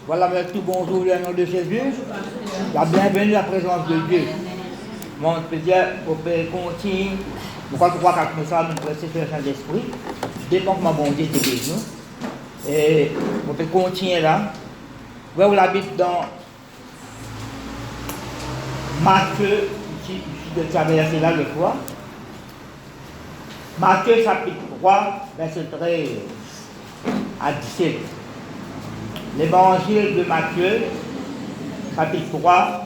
Voilà, merci, bonjour, au nom de Jésus. La bienvenue à la présence de Dieu. Mon Père, au Père continue. Pourquoi tu crois qu'avec ça, nous prêtons sur le Saint-Esprit. Dépend que ma bonté te bénisse. Et mon Père continue là. Vous l'habitez dans Matthieu, ici de traverser là le fois. Matthieu chapitre 3, verset 13 à 17. L'évangile de Matthieu, chapitre 3,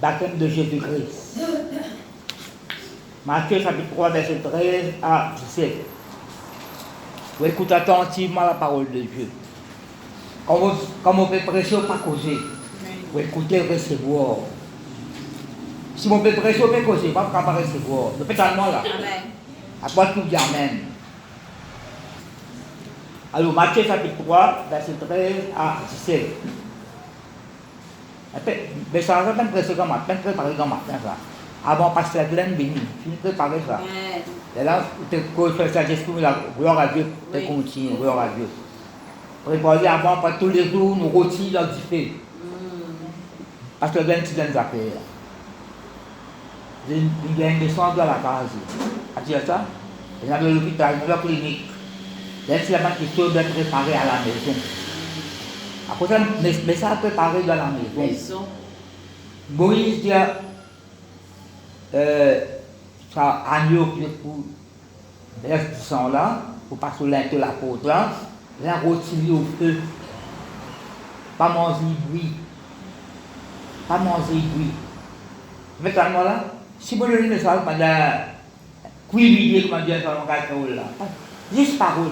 baptême de Jésus-Christ. Matthieu, chapitre 3, verset 13 à 17. Vous écoutez attentivement la parole de Dieu. Comme on peut prêcher, pas causer. Vous écoutez, recevoir. Si on peut prêcher, on peut causer, pas recevoir. Le pétalement là. Amen. Après tout, dit Amen. Alors, Matthieu chapitre 3, verset 13 à 17. Mais ça va même préparer matin, ça. Avant pasteur Glenn béni, tu préparer ça. Et là, tu peux faire ça, gloire à Dieu, tu continues, gloire à Dieu. Préparer avant, pas tous les jours, nous rôtis dans du feu. Pasteur Glenn, tu donnes des affaires. Il y a une descente dans la case. Tu as dit ça? Il y a l'hôpital, il y a la clinique. Là, c'est la question d'être préparé à la maison. Après ça, mais ça préparé dans la maison. Moïse dit, ça agneau pour verser du sang là, pour passer sur l'intérieur de la côte là, là, retirer au feu. Pas manger bruit. Pas manger bruit. Maintenant là, si vous donnez ça, vous allez cuisiner, comme on dit, dans le gâteau là. Juste parole,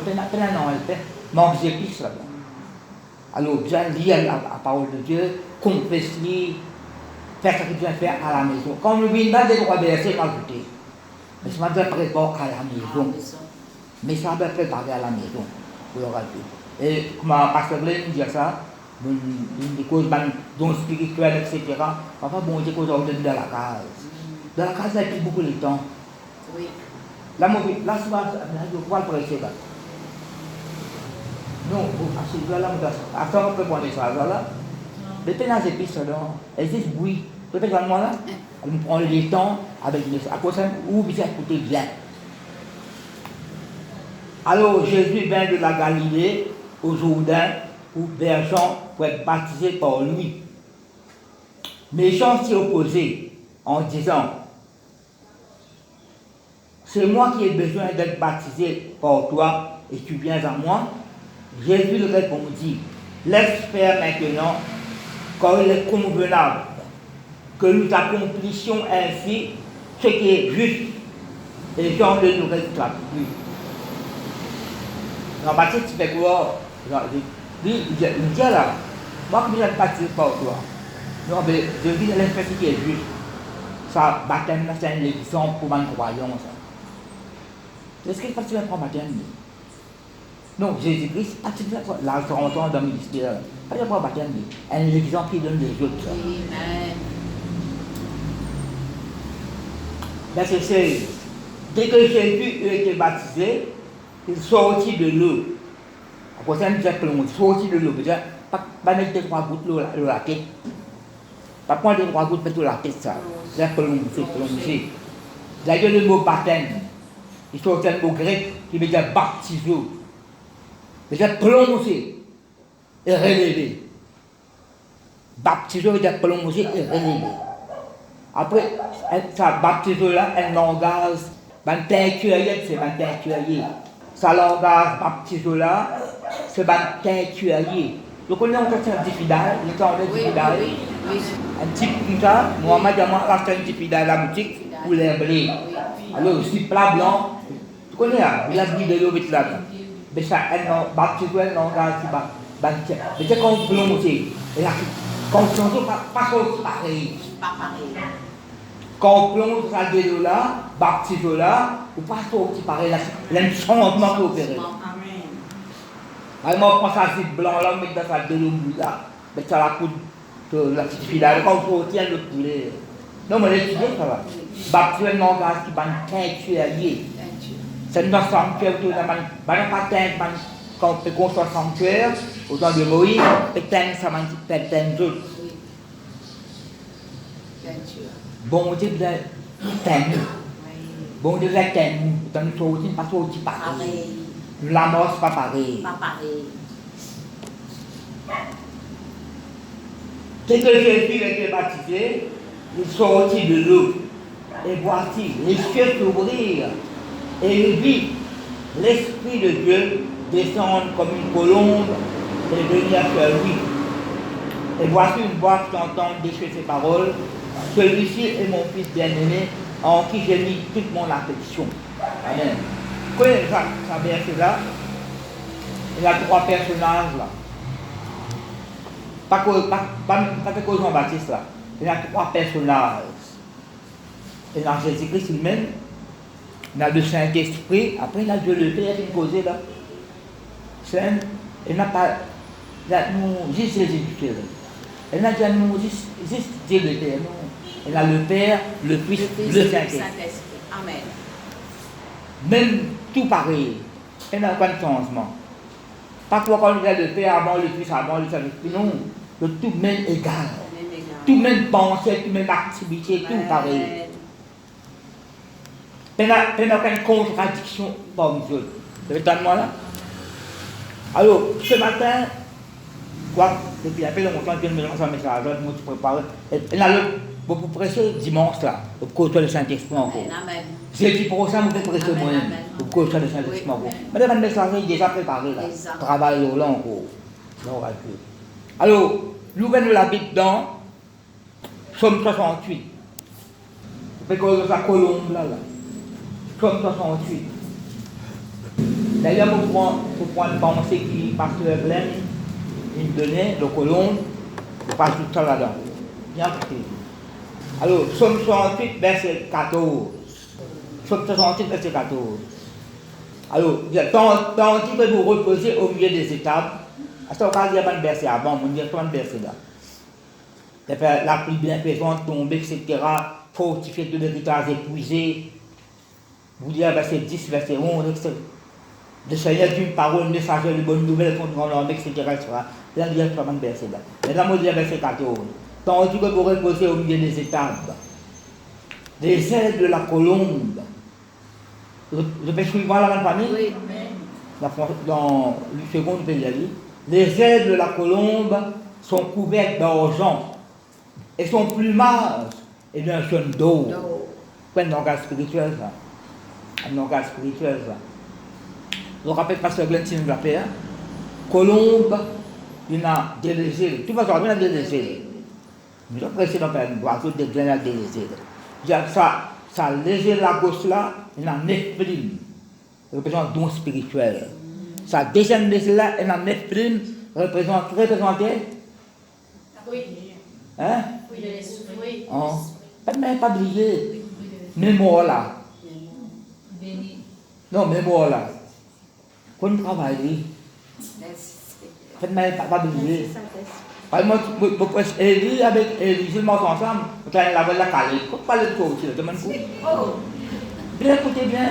manque d'épices là-bas. Alors, bien lire la parole de Dieu, confesser, faire ce que tu viens faire à la maison. Quand on vient dans des droits versés, pas goûter. Mais ça doit préparer à la maison. Mais ça doit préparer à la maison. Pour le rater. Et comme Pasteur Glenn dit ça, des causes dons spirituels, etc. Papa, bon Dieu, qu'on a dans la case. Dans la case, il y a beaucoup de temps. Oui. Là, souvent, je vois le prêcher là. Non, après, on peut prendre ça là. Mais dans les épices là, existe bruit. Peut-être dans le moment là, on prend le temps avec les. Après ça, ou bien écouter bien. Alors, Jésus vint de la Galilée au Jourdain, où vers Jean pour être baptisé par lui. Mais Jean s'y opposait en disant: c'est moi qui ai besoin d'être baptisé par toi et tu viens à moi. Jésus lui répondit: laisse faire maintenant, car il est convenable que nous accomplissions ainsi ce qui est juste. Et Jean ne nous restera plus. Jean-Baptiste fait quoi? Il dit là, moi qui viens de baptiser par toi. Non, mais Jésus il fait ce qui est juste. Ça, baptême, c'est une leçon pour ma croyance. Est-ce qu'il participe à baptême? Non, Jésus-Christ participe à la rencontre dans le ministère. Pas de baptême, un exemple qui donne les autres. Amen. Verset 16. Dès que Jésus a été baptisé, il sortit de l'eau. Après ça, il nous a plongé. Sortit de l'eau. Pas mettre 3 gouttes d'eau dans la tête. Pas prendre 3 gouttes dans la tête, ça. Il a plongé. D'ailleurs, le mot baptême, il sortit un mot grec qui veut dire baptiso. Il a plongé et relevé. Baptiso veut dire plongé et relevé. Après, ça baptiso là, un langage, un teinturé, c'est un teinturé. Ça langage baptiso là, c'est un teinturé. Donc on est en train de diffidal, il est en train de diffidal. Un type comme ça, Mohamed a acheté un diffidal à la boutique pour les blés. Alors aussi plat blanc, tu connais, il a mis de l'eau avec là. Mais ça, un baptiso, un langage qui va. Mais c'est quand on plonge, et là, quand on plonge, pas pareil. Pas pareil. Quand on plonge dans de l'eau là, baptiso là, ou pas sorti pareil, là, il y a un changement qui opéré. Alors, on prend ça zip blanc là, on met dans ça de l'eau là, mais ça la coûte, la petite fille là, quand on sortit, elle le poulet. Non, mais l'étudier, ça va. Baptiso, un langage qui va teinturer. C'est une ensemble qui est autour de la pas teint, quand on peut construire un sanctuaire, au temps de Moïse, peut-être ça m'a dit peut-être d'autres. Bon Dieu, vous êtes tenu. Bon Dieu, vous êtes tenu. Dans le sorti, pas sorti pareil. La mort, c'est pas pareil. Pas pareil. Dès que Jésus a été baptisé, il sortit de l'eau. Et voici, les cieux s'ouvrirent. Et il vit l'Esprit de Dieu descendre comme une colombe et venir sur lui. Et voici une voix qui entend déchirer ses paroles. Celui-ci est mon fils bien-aimé, en qui j'ai mis toute mon affection. Amen. Vous connaissez ça verset là? Il y a 3 personnages là. Pas que Jean-Baptiste là. Il y a 3 personnages. Il y a Jésus-Christ lui-même. Il y a le Saint-Esprit. Après il y a Dieu le Père qui est posé là. Il n'a pas. Il y a nous juste Jésus-Christ. Il n'a pas nous juste Dieu le Père. Il a le Père, le Fils, le Saint-Esprit. Amen. Même tout pareil. Il n'y a pas de changement. Pas quoi qu'on regarde le Père avant le Fils, avant le Saint-Esprit. Non. Le tout même égal. Tout même pensée, tout même activité, tout pareil. Il n'y a aucune contradiction parmi eux. Vous avez entendu moi là? Alors, ce matin, quoi, depuis un peu longtemps, je viens de me lancer un message, je me suis préparé. Et là, pour prêcher dimanche là, pour côtoyer le Saint-Esprit encore. J'ai dit pour ça, je vais prêcher moi-même, pour côtoyer le Saint-Esprit encore. Mais le message est déjà préparé là. Travail là encore. Alors, nous venons la Bible dans Psaume 68. Vous pouvez de sa colombe là. Psaume 68. D'ailleurs, pour prendre une pensée qui pasteur Glenn, il me donnait, le colombe, je passe tout ça là-dedans. Bien écoutez. Alors, Psaume 68, verset 14. Psaume 68, verset 14. Alors, tandis que vous reposez au milieu des étapes, à ce moment-là, il y a un verset avant, on dit un verset là. La pluie bien présente, tombée, etc., fortifié de l'héritage épuisé. Vous dites, verset 10, verset 11, etc. Le Seigneur d'une parole, messager de bonne nouvelle contre l'homme, etc. Là, il y a un verset là. Mais là, on dit verset 14. Tandis que vous reposez au milieu des étapes, les ailes de la colombe. Je peux suivre la même famille? Oui. Dans le second pays, les ailes de la colombe sont couvertes d'argent et son plumage est d'un jaune d'eau. C'est un langage spirituel, ça. Un langage spirituel, ça. Je rappelle Pasteur Glenn Sin Lapper, colombe, il a délaissé. Tout va sortir, il a délaissé. Je prêche dans le boisseau de Glenn a délaissé. Ça léger la gauche là, il a Nephilim, représente don spirituel. Sa deuxième léger là, il a Nephilim, représentait. Oui. Hein? Oui. Pas briller. Mémoire là. Non, mémoire là. Qu'on travaille. Pas briller. Par exemple, Élie avec Élie, ils montent ensemble, on a la la calée. Faut pas le tout aussi, demande coup. Bien, écoutez bien.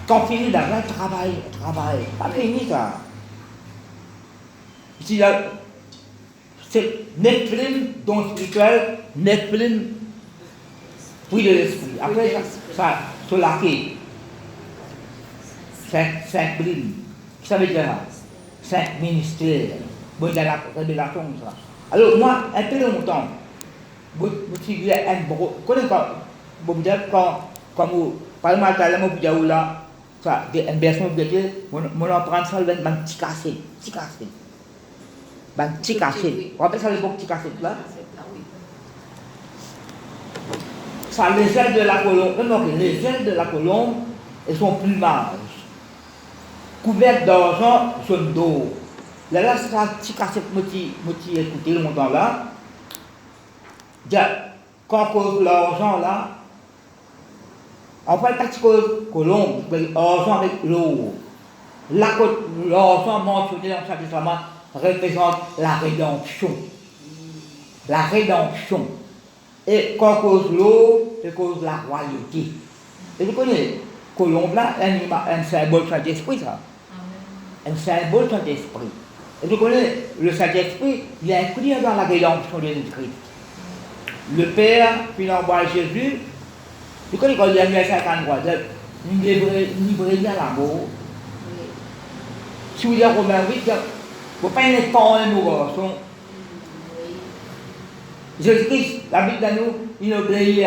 Quand fini d'arriver, travail. Pas fini ça. Ici, c'est Nephilim, don spirituel, Nephilim, fruit de l'esprit. Après, ça, sur la quai. 5 blimes. Ça veut dire 5 ministères. Bon, il y a la révélation, ça. Alors, moi, un peu longtemps, vous suivez un gros. Quand vous parlez mal de la mot là, ça, une version de Dieu, on en prend ça, un petit cassé. Un petit cassé. Vous rappelez ça, le petit cassé là? Ça, les ailes de la colombe, les ailes de la colombe et son plumage. Couverte d'argent, jaune d'eau. Là, ça, petit cassette, écoutez le montant là. Quand cause l'argent là, en fait, pas de colombe, l'argent avec l'eau. L'argent mentionné dans l'Ancien Testament représente la rédemption. La rédemption. Et quand cause l'eau, c'est cause la royauté. Et vous connaissez, colombe là, un symbole du Saint-Esprit, ça. Un symbole du Saint-Esprit. Et tu connais, le Saint-Esprit, il est inclus dans la rédemption de Jésus-Christ. Le Père, puis l'envoie Jésus, tu connais quand il y a 1953, une librairie à l'amour. Si vous dites Romain 8, il ne faut pas être pas un mot garçon. Jésus-Christ, la Bible de nous, il obéit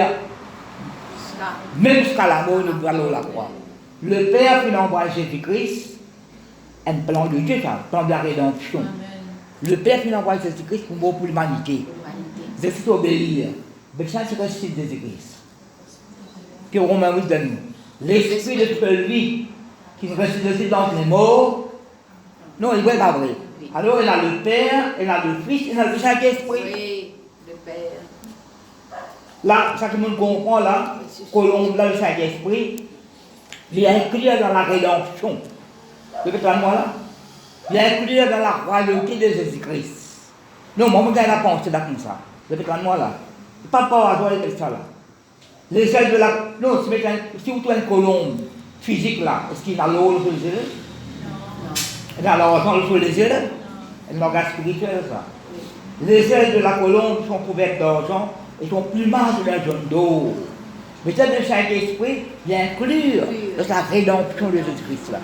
même jusqu'à la mort, nous allons la croix. Le Père qui envoie Jésus-Christ, un plan de Dieu, un plan de la rédemption. Amen. Le Père qui envoie Jésus-Christ pour l'humanité. Jésus obéir. Mais ça, c'est le site de Jésus-Christ. Puis Romain 8 de nous. L'esprit de celui qui ressuscite dans les morts, non, il n'est pas vrai. Alors, il a le Père, il a le Fils, il a le Saint-Esprit. Oui, le Père. Là, ça que nous comprenons là, Colombe, là, le Saint-Esprit, il est inclus dans la rédemption. Vous voyez moi là? Il est inclus dans la royauté de Jésus-Christ. Non, moi, je la pensée là comme ça. Vous voyez moi là? Pas par hasard avec ça là. Les ailes de la. Non, si vous trouvez une colombe physique là, est-ce qu'il a l'eau sur les yeux? Non. Il a l'argent sur les yeux? Il a l'organe spirituel ça. Les ailes de la colombe sont couvertes d'argent et son plumage de la jaune d'eau. Mais le Saint-Esprit vient inclure dans la rédemption de Jésus-Christ là.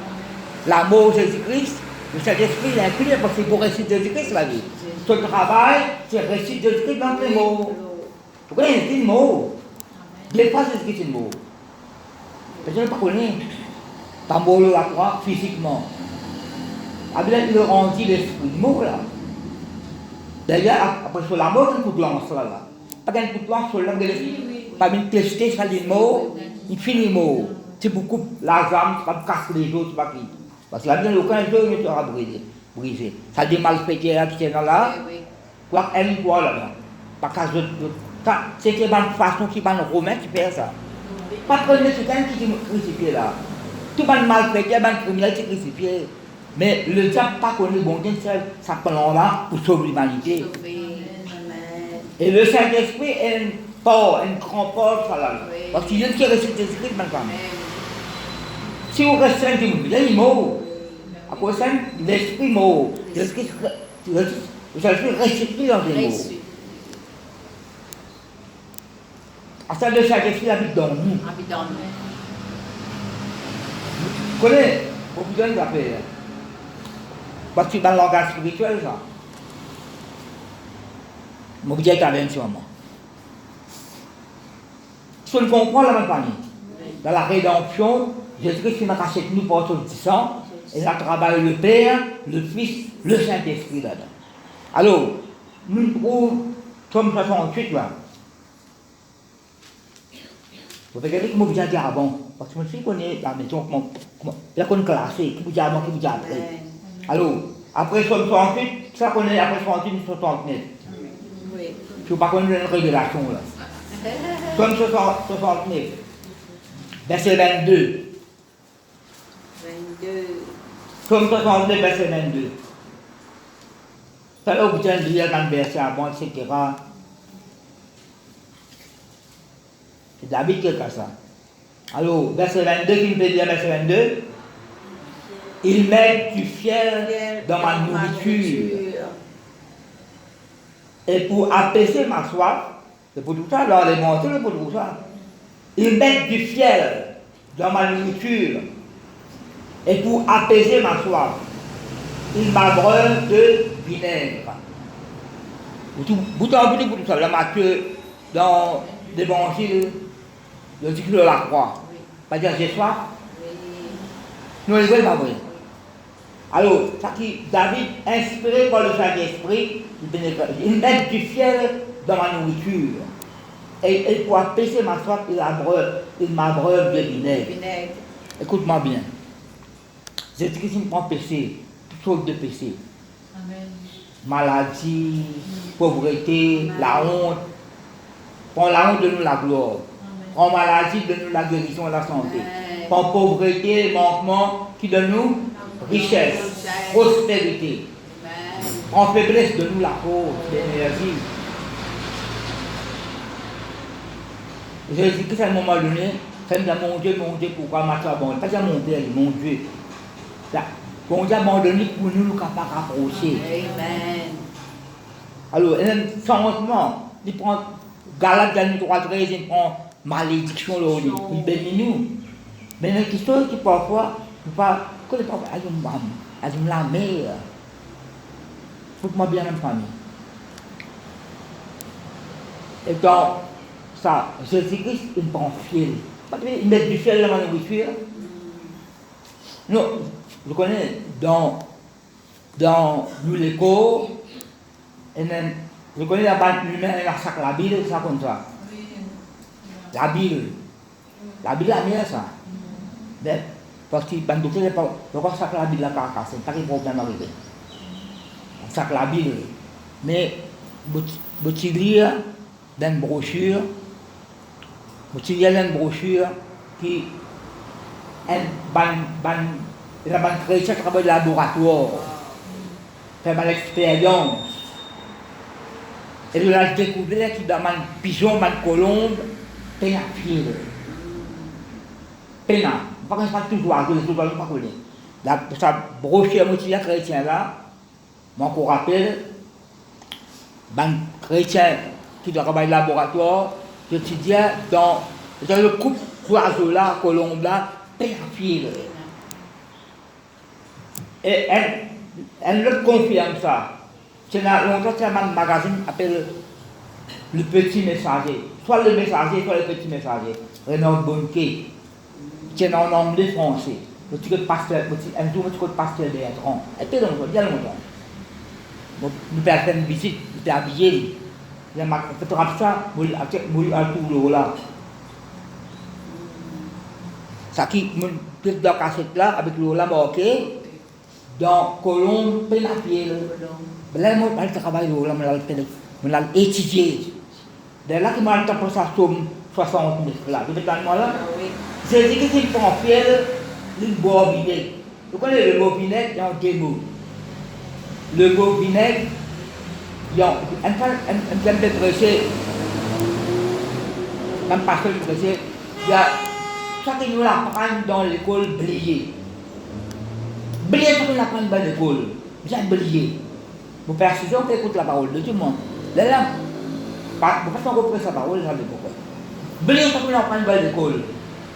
L'amour de Jésus-Christ, le Saint-Esprit l'inclut parce que c'est pour réciter Jésus-Christ la vie. Son travail, c'est réciter Jésus-Christ dans les mots. Vous connaissez les mots? Des fois, c'est ce qui est le mot. Personne ne pas connaît. Pas mot la croix physiquement. Après, il rendit l'esprit du mot là. D'ailleurs, après sur la mort, il y a un coup de lance là. Pas un coup de lance sur l'âme de l'esprit. Pas une tester sur les mots, il finit les mots. C'est beaucoup la âme, c'est pas de casser les autres, c'est pas qui. Parce que la vie, aucun jour ne sera brisé. Ça des malfaiteurs qui sont là. Quoi qu'elle voit là. Pas qu'à c'est une façon qui va nous romain qui fait ça. Pas que les gens qui sont crucifiés là. Tout le monde malfaiteur, les criminels qui sont crucifiés. Mais le diable pas connu bon Dieu, ça prend là pour sauver l'humanité. Et le Saint-Esprit est un port, un grand port sur la vie. Parce qu'il y a qui ressuscite Jésus-Christ maintenant. Si vous restez un peu, il y a des mots. À cause de l'esprit mot. L'esprit ressuscite dans des mots. À ça, le Saint-Esprit habite dans nous. Vous connaissez, beaucoup de gens l'appellent. Parce que dans le langage spirituel, ça. Je vous dis qu'il y a un moment. Si on comprend la même famille, dans la rédemption, Jésus-Christ m'a caché nous pour tout le sang, et il a travaillé le Père, le Fils, le Saint-Esprit là-dedans. Alors, nous trouvons, comme 68 là. Vous regardez comment vous avez dit avant, parce que je me suis connu la maison, il y a une classée, qui vous dit avant, qui vous dit après. Alors, après 68, ça connaît après 68, 69. Je ne suis pas connu une révélation là. Somme 69, verset 22. Somme 69, verset 22. Ça là, vous avez lire dans le verset avant, etc. C'est David qui a ça. Alors, verset 22, qui veut dire verset 22? Il met du fiel dans ma nourriture. Et pour apaiser ma soif, c'est pour tout ça, alors les menteurs, c'est pour tout ça. Il met du fiel dans ma nourriture. Et pour apaiser ma soif, il m'abreuve de vinaigre. Vous avez pour tout ça, dans Matthieu, dans l'évangile, le cycle de la croix. Pas dire j'ai soif. Non, il ne veut pas vrai. Alors, ça qui, David, inspiré par le Saint-Esprit, il met du fiel dans ma nourriture. Et pour apaiser ma soif, il m'abreuve de vinaigre. Écoute-moi bien. Jésus-Christ me prend péché, toutes sortes de péchés. Amen. Maladie, pauvreté, la honte. Prends la honte de nous la gloire. Prends maladie, donne-nous la guérison et la santé. Prends pauvreté, manquement, qui donne-nous richesse, prospérité. En faiblesse, donne-nous la force, l'énergie. Jésus-Christ, à un moment donné, Fais-moi dire, mon Dieu, pourquoi m'a abandonné? Pas dire mon Père, mon Dieu. Bon Dieu abandonné pour nous, nous capables de rapprocher. Amen. Alors, sans hontement, il prend Galate 3:13, il prend malédiction, il bénit nous. Mais il y a quelque chose qui parfois, pas, que les parfois, ils la mère. Faut-moi bien en famille. Et donc, ça, Jésus-Christ, il prend fiel. Il met du fiel dans la nourriture. Non, je connais dans l'école, et même, je connais la bande humaine et la sac la Bible, ça comme ça. La Bible, la mienne, ça. Mais, parce que le docteur n'est pas, pourquoi sac la Bible la carcasse, c'est pas qu'il problème arrivé. Sac la Bible. Mais, vous lire dans une brochure, qui est la banque chrétienne travaille de laboratoire, fait mal expérience. Et de la découverte qui dans un pigeon, une colombe, peine à pied. Peine à. Pas qu'on fasse toujours à tout pas connaître. Ça brochure motivée chrétien là, moi qu'on rappelle, banque chrétien qui doit travailler dans le laboratoire, je te dis dans le couple d'oiseaux là, colombe là, peine à pied. Et elle le confirme ça. C'est longtemps qu'il y a un magazine qui s'appelle Le Petit Messager. Soit le messager, soit le petit messager. Renaud Bonquet. C'est en anglais français. Le petit pasteur, un jour, le petit pasteur Bertrand. Et puis, il y a longtemps. Nous faisons une visite, nous sommes habillés. Il y a un photographe ça, il y a un tout là. Ça qui, dans la cassette là, avec l'eau là marqué. Dans Colombe, peine à pied. Là, moi, je travaille là, je l'ai étudié. De là, je m'a tapé ça somme 60 000 là. Vous êtes là? J'ai dit que c'est une pompière, une bobinette. Vous connaissez le bobinette, il y a deux mots. Le bobinette, il y a un thème de prêcher. Même pasteur de prêcher, il y a ça que nous apprenons dans l'école brillée. Briller pour qu'on apprenne dans l'école. Bien briller. Vous persistez, on écoute la parole de tout le monde. Là, vous passez en reprenant sa parole, ça veut pourquoi. Briller pour qu'on apprenne dans l'école.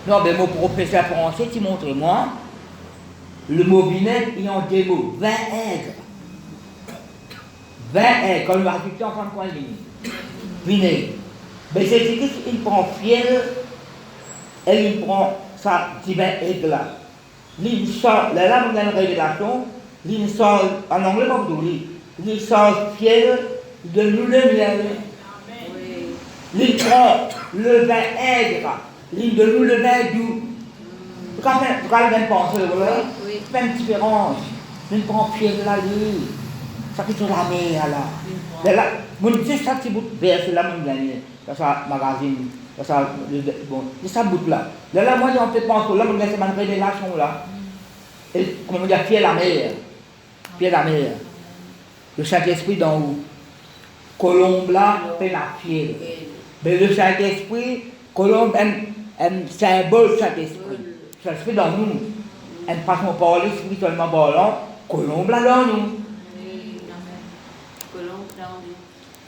Non, mais mon professeur français, tu montres moi, le mot vinaigre, il y a deux mots. 20 aigres. 20 aigres, quand on va ajouter en fin de compte, vinaigre. Mais c'est dit qu'il prend fiel et il prend ça, petit 20 aigres là. Il sort, là, on a une révélation, il sort, en anglais, pas vous dire, il sort fiel de nous le miel. Il prend le vin aigre, il de nous le vin doux. Quand même même penser, voilà, c'est une différence. Il prend fiel là, lui. Ça qui est sur la mer, là. Là, mon Dieu, ça, c'est bout de verset là, mon gagné. Ça, magazine. Ça, bon, c'est ça bout là. Là, moi, on peut penser, là, c'est ma révélation là. Et, comment dire, Pierre la mer. Pierre la mer. Le Saint-Esprit dans où? Colombe là, c'est la fière. Mais le Saint-Esprit, Colombe, un symbole du Saint-Esprit. Ça se fait dans nous. Une façon de parler spirituellement parlant, Colombe là dans nous.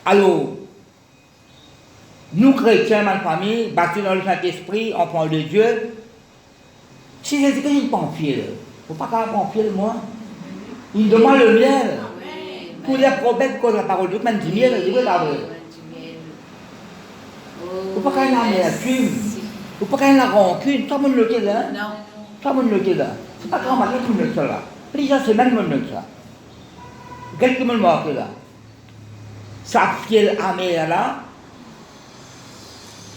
Alors, nous chrétiens, ma famille, bâtis dans le Saint-Esprit, enfants de Dieu, si Jésus-Christ n'est pas en fiel, il ne faut pas en fiel, moi. Il me demande le miel. Tous les problèmes que la parole de Dieu, même du miel, il veut l'avoir. Il ne faut pas qu'il y ait la amertume. Il ne faut pas qu'il y ait la rancune. Tout le monde le dit là. Tout le monde le dit là. Ce n'est pas grand malin tout le monde là. Plusieurs semaines, tout le monde ça. Quelques me marque là. Sa fiel amère là.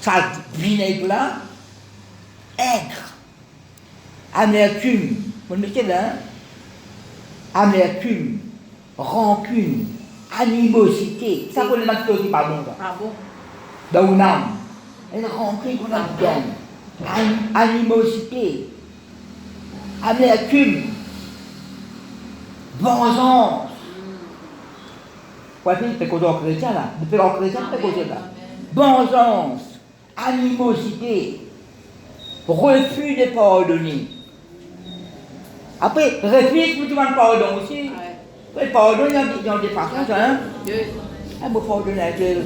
Sa vinaigre là. Aigre. Amertume. Vous le mettez là. Amertume. Rancune. Animosité. Ça qu'on est maintenant aussi pas bon ça. Ah bon? Dans une âme. Une rancune qu'on a dedans. Animosité. Amertume. Vengeance. Quoi c'est cause en chrétien là? Depuis en chrétien, c'est cause là. Vengeance. Animosité. refus de pardonner. Après, refus, tu demandes pardon aussi. Ouais. Pardon, il y a des façons, hein. Dieu. Ah, bon, pardonner à quel?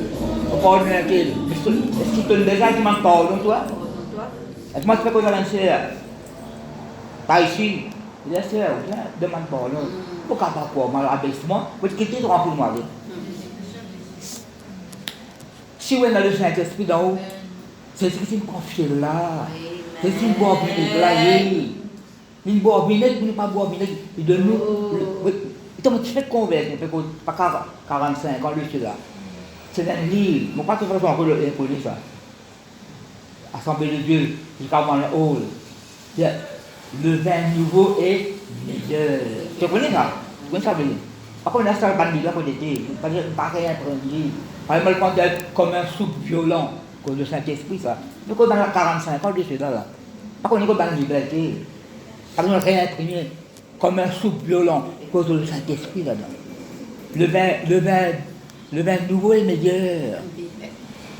Pardonner à quel? Est-ce qu'il te le déjà, tu demandes pardon, toi? Pardonne-toi. Et comment tu fais quoi dans l'ancien? Pas ici. Il est sœur, viens, demande pardon. Pourquoi pas quoi? Mal abaissement, vous quittez, tu remplis moi. Si vous êtes dans le Saint-Esprit d'en haut, c'est ce qui me confie là. C'est ce qui me boit bien là. Il boit bien, il ne pas boire bien. Il donne nous. Comment tu fais convaincre? Pas 45 ans, lui, là. C'est un livre. Je ne sais pas si vous avez encore ça. Assemblée de Dieu, jusqu'à moi, le hall. Le vin nouveau est meilleur. Tu connais ça? Tu connais ça, Béli? Par contre, on a ça, le bandit là, pour l'été. Pas rien pour un livre. Par exemple, quand d'être comme un soupe violent, comme le Saint-Esprit, ça. Mais quand dans 45 ans, je suis là. Par contre, on est dans le liberté. Par exemple, rien imprimé, comme un soupe violent, cause le Saint-Esprit là-dedans. Le vin nouveau est meilleur.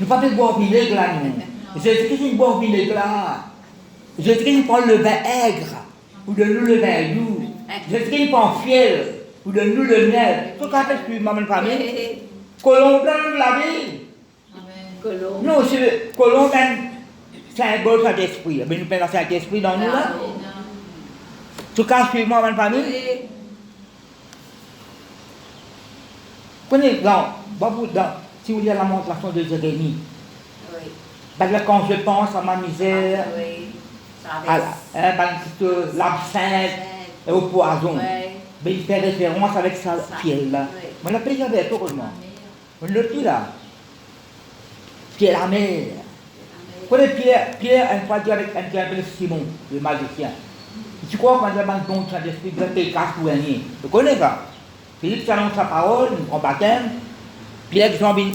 Ne pas faire boire vinaigre là, nous. Jésus Christ boit vinaigre là. Jésus Christ prend le vin aigre, ou de nous le vin doux. Jésus Christ prend fiel, ou de nous le miel. Tout ça fait plus, maman, famille. Colombe blanc, nous l'avons. Colombe. Non, c'est colombe, c'est un beau Saint-Esprit. Mais nous prenons le Saint-Esprit dans nous là. Tout cas, suivez-moi, maman, famille. Prenez, si vous lisez la monstration de Jérémie, quand je pense à ma misère, à l'absinthe et au poison, mais il fait référence avec sa fiel là. On l'a payé avec, heureusement. On l'a pris là. Pierre la mer. Prenez Pierre, une fois, dit avec un qui appelle Simon, le magicien. Tu crois qu'on a un don de Saint-Esprit, il te casse pour rien. Tu connais ça? Philippe s'annonce sa parole, on baptême. Pierre qui sont venus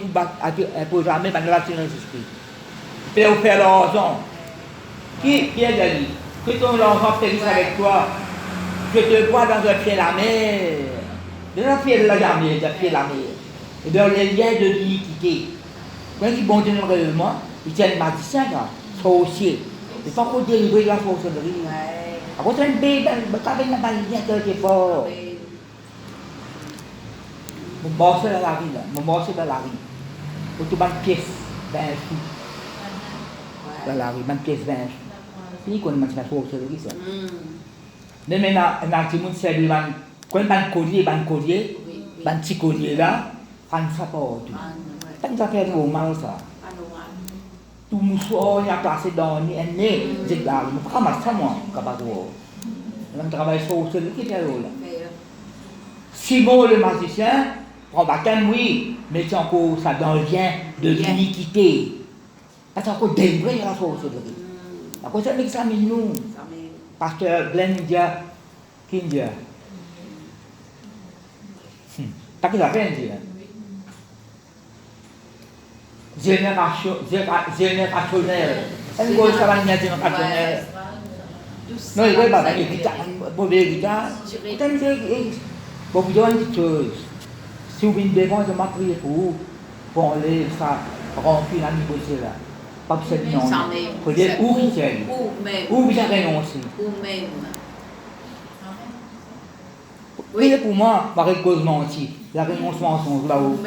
pour jamais, il va tirer l'esprit. Pierre fait l'argent. Qui Pierre a dit? Que ton argent périsse avec toi. Je te vois dans un pied la mer. Dans un pied de la mer, dans un pied de la mer. Et dans les liens de l'iniquité. Quand ils bon Dieu réellement, ils tiennent magicien là, sorcier. Ils ne sont pas délivrés de la sorcellerie. Après, c'est un bébé, quand il n'a pas de lien quelque part. Je me bosse dans la rue là, je me bosse dans la rue. Pour tout une pièce, 20 sous. Dans la rue, une pièce 20 sous. Puis, quand on a fait la sorcellerie, ça. Mais maintenant, on a dit que c'est quand on a un collier, un petit collier là, on ne sait pas tout. On a fait mal ça. Tout le monde a placé dans le nez, j'ai dit, je ne sais pas ça moi, on travaille sur le sorcellerie qui est là. Simon le magicien, prend baptême, oui, mais c'est encore ça dans le lien de l'iniquité. C'est encore délivré la sorcellerie. À cause de l'examen, nous, pasteur Glenn India, qui India? T'as qu'à faire India? Générationnel. Elle go ça va dire générationnel. Non, il va pas dire pour guitare. T'aimes bon, vous devez une chose. Si vous venez devant, je m'en prie pour vous, pour aller ça remplir la niveau de là. Pas que c'est non. Faut dire où il est. Où il a renoncé. Ou même. Priez pour moi, Marie cause menti. La renonce mensonge là-haut.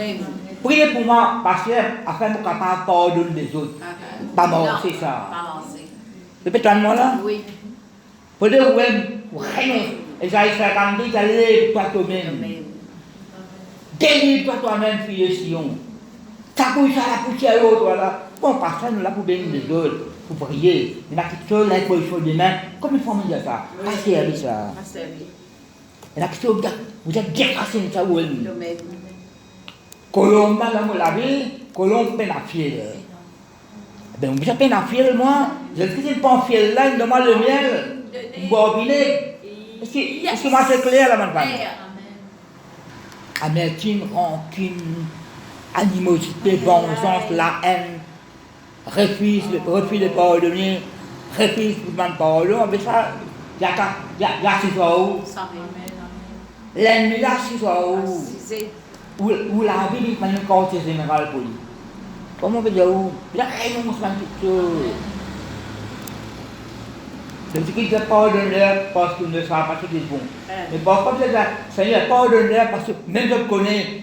Priez pour moi, parce que afin de capable de pardonner les autres. Pas mort, c'est ça. Répétez-moi là. Oui. Pour dire où renonce. Esaïe 50 dit, lève-toi toi-même. Délivre-toi toi-même, fille de Sion. Ça couche à la poussière l'autre là. Bon, parce que nous là pour bénir les autres, pour prier. Il y a quelque chose l'imposition des mains. Comme il faut me dire ça. Pas servir ça. Il y a quelque chose, vous êtes bien cassé de ça où elle est. Colombe là, vous l'avez, Colombe peine à fier. Ben, vous êtes peine à fier, moi. Je ne sais pas fier là, il demande le miel. Vous bombinez. Est-ce que moi c'est clair là maintenant? Amertume, rancune, animosité, vengeance, la haine, refus de pardonner, refus de demander pardon, mais ça, il y a six où? L'ennemi là, six où? Où la vie est une quartier général pour lui. Comment on peut dire où? Il y a rien de toute chose. Jésus-Christ a pardonné parce qu'il ne savent pas ce qu'ils font. Mais parfois, le Seigneur pardonné parce que même je le connais.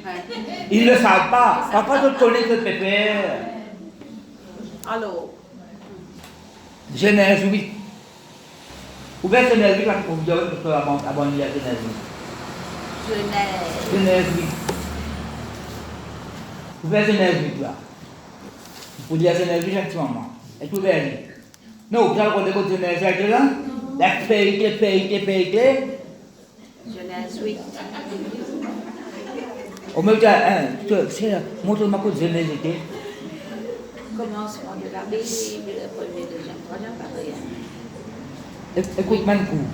Ils ne le savent pas. Parfois, je connais ce pépère. Alors, Genèse 8. Ouvert Genèse 8, là, pour vous dire que c'est avant de lire Genèse 8. Genèse 8. Ouvert Genèse 8, là. Pour lire Genèse 8, un petit moment. Et tout ouvert. Non, vous avez regardé Genèse 8, là. La feuilleté. Genèse 8. Au même temps, montre-moi que Genèse était. Commencement de la Bible, le premier, deuxième, troisième, quatrième. Écoute-moi un coup.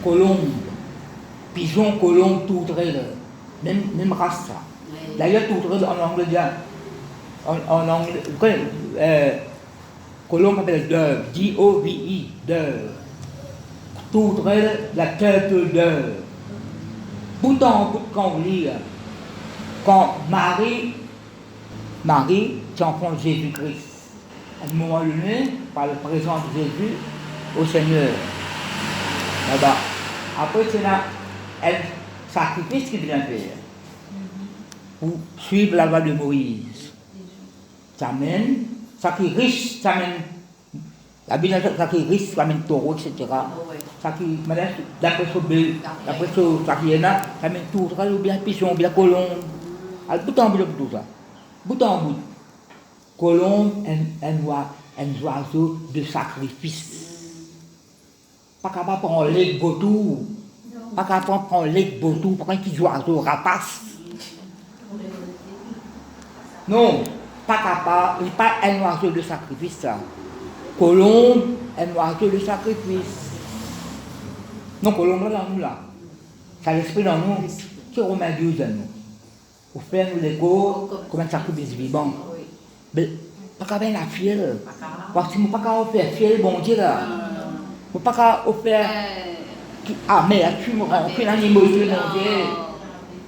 Colombe, pigeon, colombe, tourterelle. Même race ça. D'ailleurs, tourterelle en anglais, en anglais, colombe appelle dove, D-O-V-E, dove. Tourterelle, la turtle dove. Bout en bout, quand on lit, quand Marie, qui enfante Jésus-Christ, à un moment donné, par le présent de Jésus, au Seigneur, là-bas. Après, c'est là un sacrifice qu'il vient faire pour suivre la loi de Moïse. Ça amène, ça qui est riche, ça amène, la Bible dit ça qui est riche, ça amène taureau, etc. Ça qui, d'après ça qui est là, ça amène tout, ou bien pigeon, ou bien colombe. Alors, bout en bout, tout ça. Bout en bout. Colombe, un oiseau de sacrifice. Pas capable de prendre les boutous. Pas capable de prendre les boutous pour un petit oiseau rapace. Non, pas capable. Il n'est pas un oiseau de sacrifice, ça. Colombe, un oiseau de sacrifice. Non, colombe, là, dans nous, là. Ça l'esprit dans nous. C'est Romains 12 dans nous. Pour faire nous l'égo, comme un sacrifice vivant. Mais, pas capable de la fiel. Parce que nous ne pouvons pas faire fiel, bon Dieu, là. Nous ne pouvons pas faire. Ah, mais tu me rends, tu es l'animosité, mon Dieu.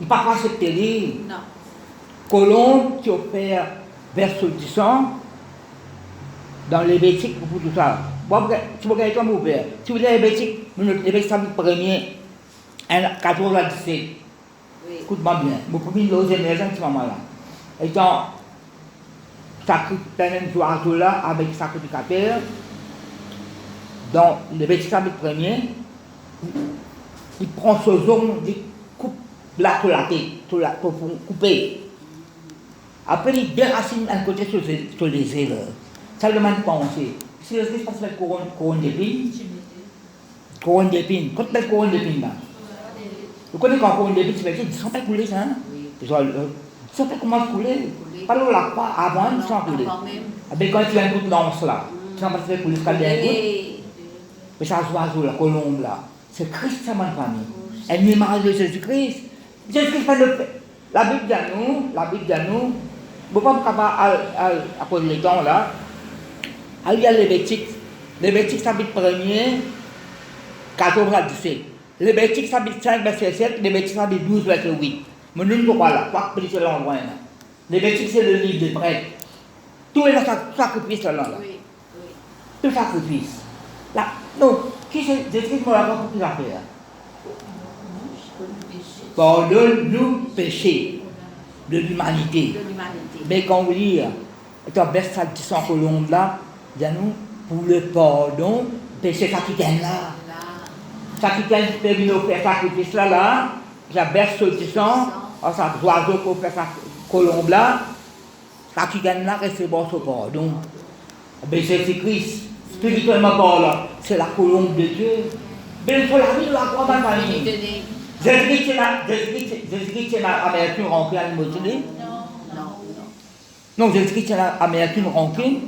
Nous ne pouvons pas accepter. Colombe qui opère verset 10 dans les Lévitique pour tout ça. Si vous regardez comme ouvert, si vous avez Lévitique, Lévitique, ça le premier, 14 à 17. Écoute-moi bien, mon premier logement à ce moment-là. Étant un oiseau là avec sacrificateur, dans Lévitique, ça le premier, il prend ce zone, il coupe là sur la tête, pour couper. Après, il déracine un côté sur les ailes. Ça demande de penser. Si le Christ passe la couronne d'épines, couronne d'épines, quand tu mets couronne d'épines là, vous connaissez quand couronne d'épines, tu vas dire, ils ne sont pas coulés, ça, hein? Ils ne sont pas comment couler. Pas l'eau là, pas avant, ils sont coulés. Mais quand tu as un coup de lance là, tu ne vas pas se faire couler, c'est bien un mais ça oiseau, la colombe là, c'est Christ, ça m'a famille. Elle est mariée de Jésus-Christ. Jésus-Christ pas le fait. La Bible dit nous, vous ne pouvez pas à cause du temps là, il y a Lévitique, ça dit premier, 14 à 17. Lévitique, ça dit 5, verset 7, Lévitique, ça dit 12, verset 8. Mais nous ne pouvons pas là, pas que c'est l'endroit là. Lévitique, c'est le livre des prêtres. Tout est le sacrifice là. Tout sacrifice. Là, non, qui c'est Jésus-Christ m'a pas pour qu'il a fait. Pardonne-nous péchés de l'humanité. Mais quand vous lit, dans verset 10 colombe là, nous pour le pardon, péché ça qui gagne là. Ça qui gagne, c'est venir faire sacrifice là, j'ai verset 10 ça oiseau pour faire sa colombe là, ça qui gagne là, c'est bon ce pardon. Mais Jésus-Christ, spirituellement parlant, c'est la colombe de Dieu. Mais sur la vie de la croix, famille. Jésus-Christ, c'est l'Américain rancune à l'immobilier? Non, Jésus-Christ, c'est l'Américain rancune?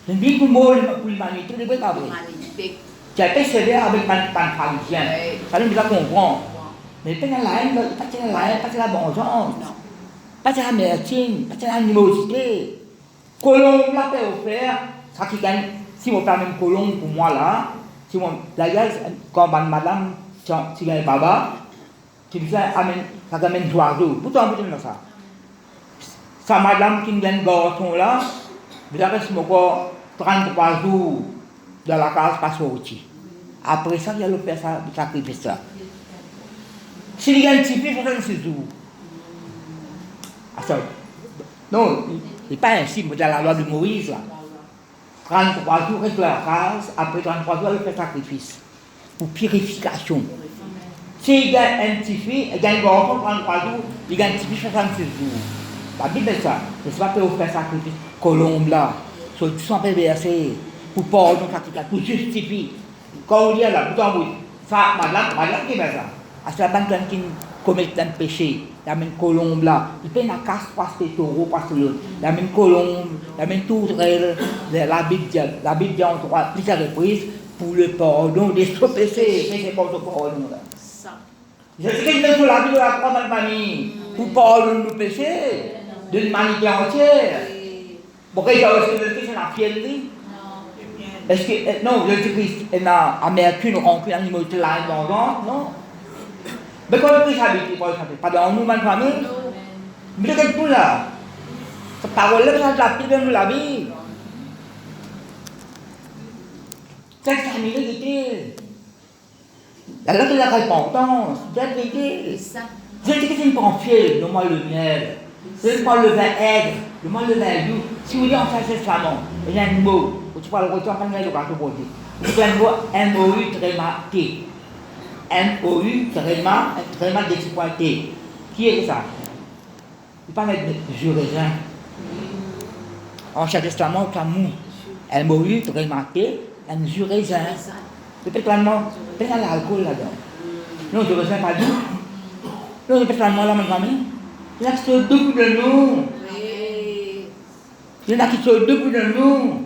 Je dis pour moi, pour l'humanité, c'est pas vrai. Tu as été sévère avec un parisien. Ça nous a comprendre. Mais pas de la vengeance. Pas de l'Américain, pas de l'animosité. Colombe l'a fait offert, ça qui gagne. Si on fait même colombe pour moi là, si on, d'ailleurs, quand madame, si gagne baba, tu dis ça amène oiseau. Pourtant, vous dites ça. Sa madame qui gagne garçon là, vous avez encore 33 jours dans la case, pas sorti. Après ça, il a fait ça, le sacrifice là. S'il y a un petit peu, il faut faire 6 jours. Attends. Non, c'est pas ainsi, mais dans la loi de Moïse là. 33 jours reste la case, après 33 jours, il fait sacrifice. Pour purification. S'il y a un petit fils, il y a un garçon 33 jours, il y a un petit fils 66 jours. La Bible est ça. C'est pas pour faire sacrifice. Colombe là, sur le sang versé, pour pardon, pour justifier. Quand on dit là, pour t'envoyer, ça, madame qui fait ça. À ce moment-là, qui commet un péché, il y a une colombe là, il fait une casse parce que taureau, parce que l'autre. Il y a une colombe, il y a une tourelle, la Bible dit en plusieurs reprises pour le pardon des péchés. C'est pas le pardon là. Je sais qu'il est sur la Bible de la croix dans la famille, pour pardonner nos péchés, de l'humanité entière. Pourquoi il y a aussi c'est la fierté? Est-ce que, non, Jésus-Christ est à Mercure, rempli l'animaux de la vengeance, non? Mais quand le Christ habite, pas dans nous, ma famille. Mais c'est tout là. Cette parole-là, c'est la Bible, nous la Bible. C'est la vérité. Là, c'est la repentance, c'est la vérité. Jésus-Christ, il prend fiel, donne-moi le miel. Je prends le vin aigre, je prends le vin doux. Si vous dites en français flamand, il y a un mot, tu parles le retour, pas de gâteau pour dire. Vous avez un mot M-O-U tréma T. M-O-U tréma décipointé. Qui est ça? Il parle de juraison. En Ancien Testament, c'est mou. M-O-U tréma T, un juraison. Peut-être l'alcool là-dedans. Non, je ne ressens pas doux. Non, peut-être là, ma famille. Il y en a qui sont debout de nous. Il y en a qui sont debout de nous.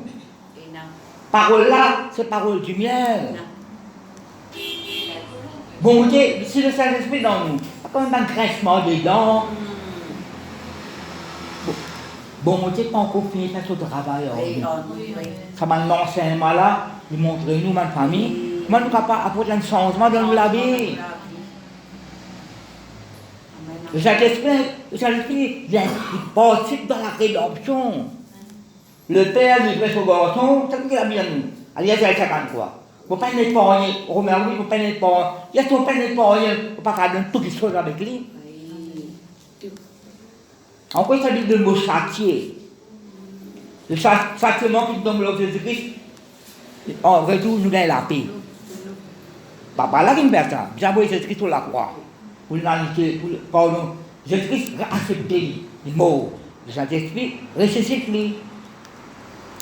Parole là, c'est parole du miel. Bon Dieu, si le Saint-Esprit dans nous, il y a quand même un grincement des dents. Bon Dieu, pas encore fini de faire ce travail. Ça m'a l'enseignement là, il montre nous, ma famille, moi nous capable d'apporter un changement dans la vie. Le Saint-Esprit, il participe dans la rédemption. Le Père lui prête au garçon, c'est ce qu'il a mis à nous. Allez, il y a 50 fois. Il ne faut pas l'épargner. Romain, oui, il ne faut pas l'épargner. Il y a son père l'épargner. Il ne faut pas faire toutes les choses avec lui. En quoi ça dit le mot châtier? Le châtiment qui donne l'ordre de Jésus-Christ, en retour, nous gagnons la paix. Papa, là, il me fait ça. J'ai envoyé Jésus-Christ sur la croix. Pour l'humanité, pour le pardon. Jésus-Christ a accepté les mots. Le Saint-Esprit ressuscite lui.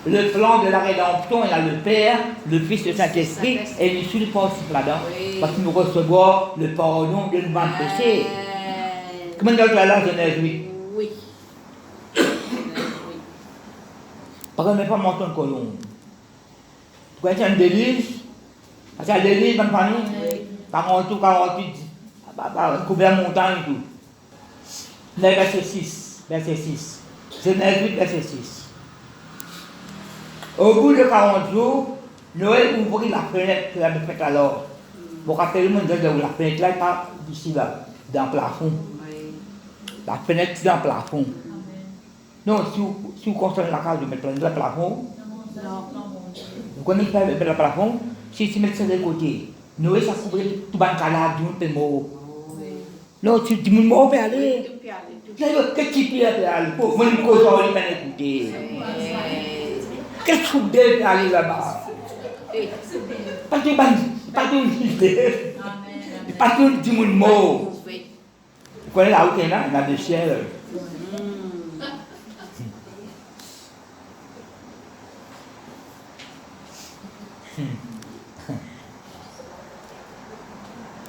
Le plan de la rédemption, il y a le Père, le Fils, le Saint-Esprit, et l'issue du participe là-dedans. Parce que nous recevons le pardon de nos péchés. Comment dire là, Genèse 8? Oui. Parce qu'on ne met pas menton de colombe. Vous connaissez un délice? C'est un délice, bonne famille? 40 ou 48, couvert montagne et tout. Verset 6. Genèse 8, verset 6. Au bout de 40 jours, Noël ouvrit la fenêtre qu'il avait faite alors. Vous vous rappelez, le la fenêtre là, pas d'ici là, dans le plafond. La fenêtre dans le plafond. Non, si vous construisez la case, vous mettez le plafond. Vous connaissez pas le plafond? Si tu mets ça de côté, Noël, ça couvrait tout le calage, tout le mot. Non, tu dis, mon père, allez. Qu'est-ce que tu peux aller? Moi, je ne peux pas écouter. Qu'est-ce que tu peux aller là-bas? Pas de l'idée. Pas de mot. Vous connaissez la route là? La de ciel.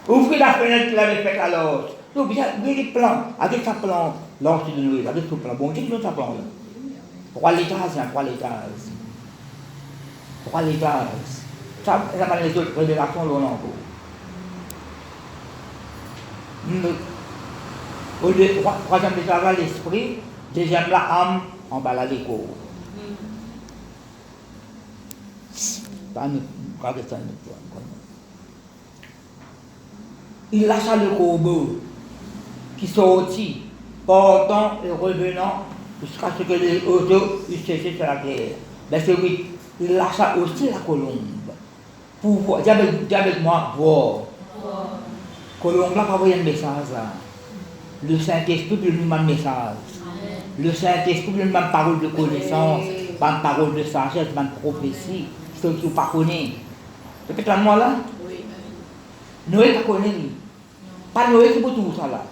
Ouvrez la fenêtre qu'il avait faite alors. Donc, il y a des plans, avec sa plan, l'ange de Noé, avec ce plan. Bon, qu'est-ce que ça plan là? 3 étages, il y a 3 étages. 3 étages. Ça va les autres révélations, l'on a encore. Troisième étage, là, l'esprit. Deuxième, la âme, en bas, là, les corps. Il lâcha le corbeau qui sortit, portant et revenant jusqu'à ce que les oiseaux eussent cessé sur la terre. Verset 8. Il lâcha aussi la colombe. pouvoir, dis avec moi, voir. Colombe là, pas envoyer un message là. Le Saint-Esprit lui donne un message. Le Saint-Esprit lui donne une parole de connaissance, une parole de sagesse, une prophétie. C'est ce que tu ne connais pas. Peut-être à moi là, Noé ne connaît pas. Pas Noé qui peut tout ça là.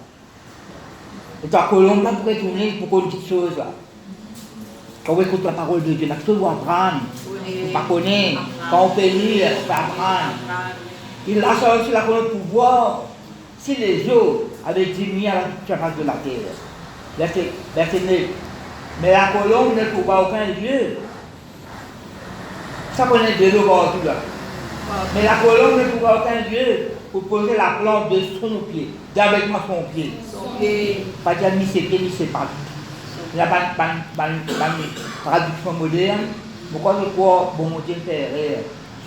Et ta Colombe là pour retourner pour une petite chose là. Quand on écoute la parole de Dieu, on doit apprendre. On ne pas connaître. Quand on peut lire, on peut apprendre. Il a sorti la colonne pour pouvoir. Si les eaux avaient diminué à la surface de la terre. Verset 9. Mais la colombe ne trouve aucun lieu. Ça connaît de l'eau partout là. Mais la colombe ne trouve aucun lieu pour poser la plante de son pied. D'avec moi son pied. Pas dire ni ses pieds ni ses pattes. Il n'y a pas de traduction moderne. Pourquoi je crois bon Dieu faire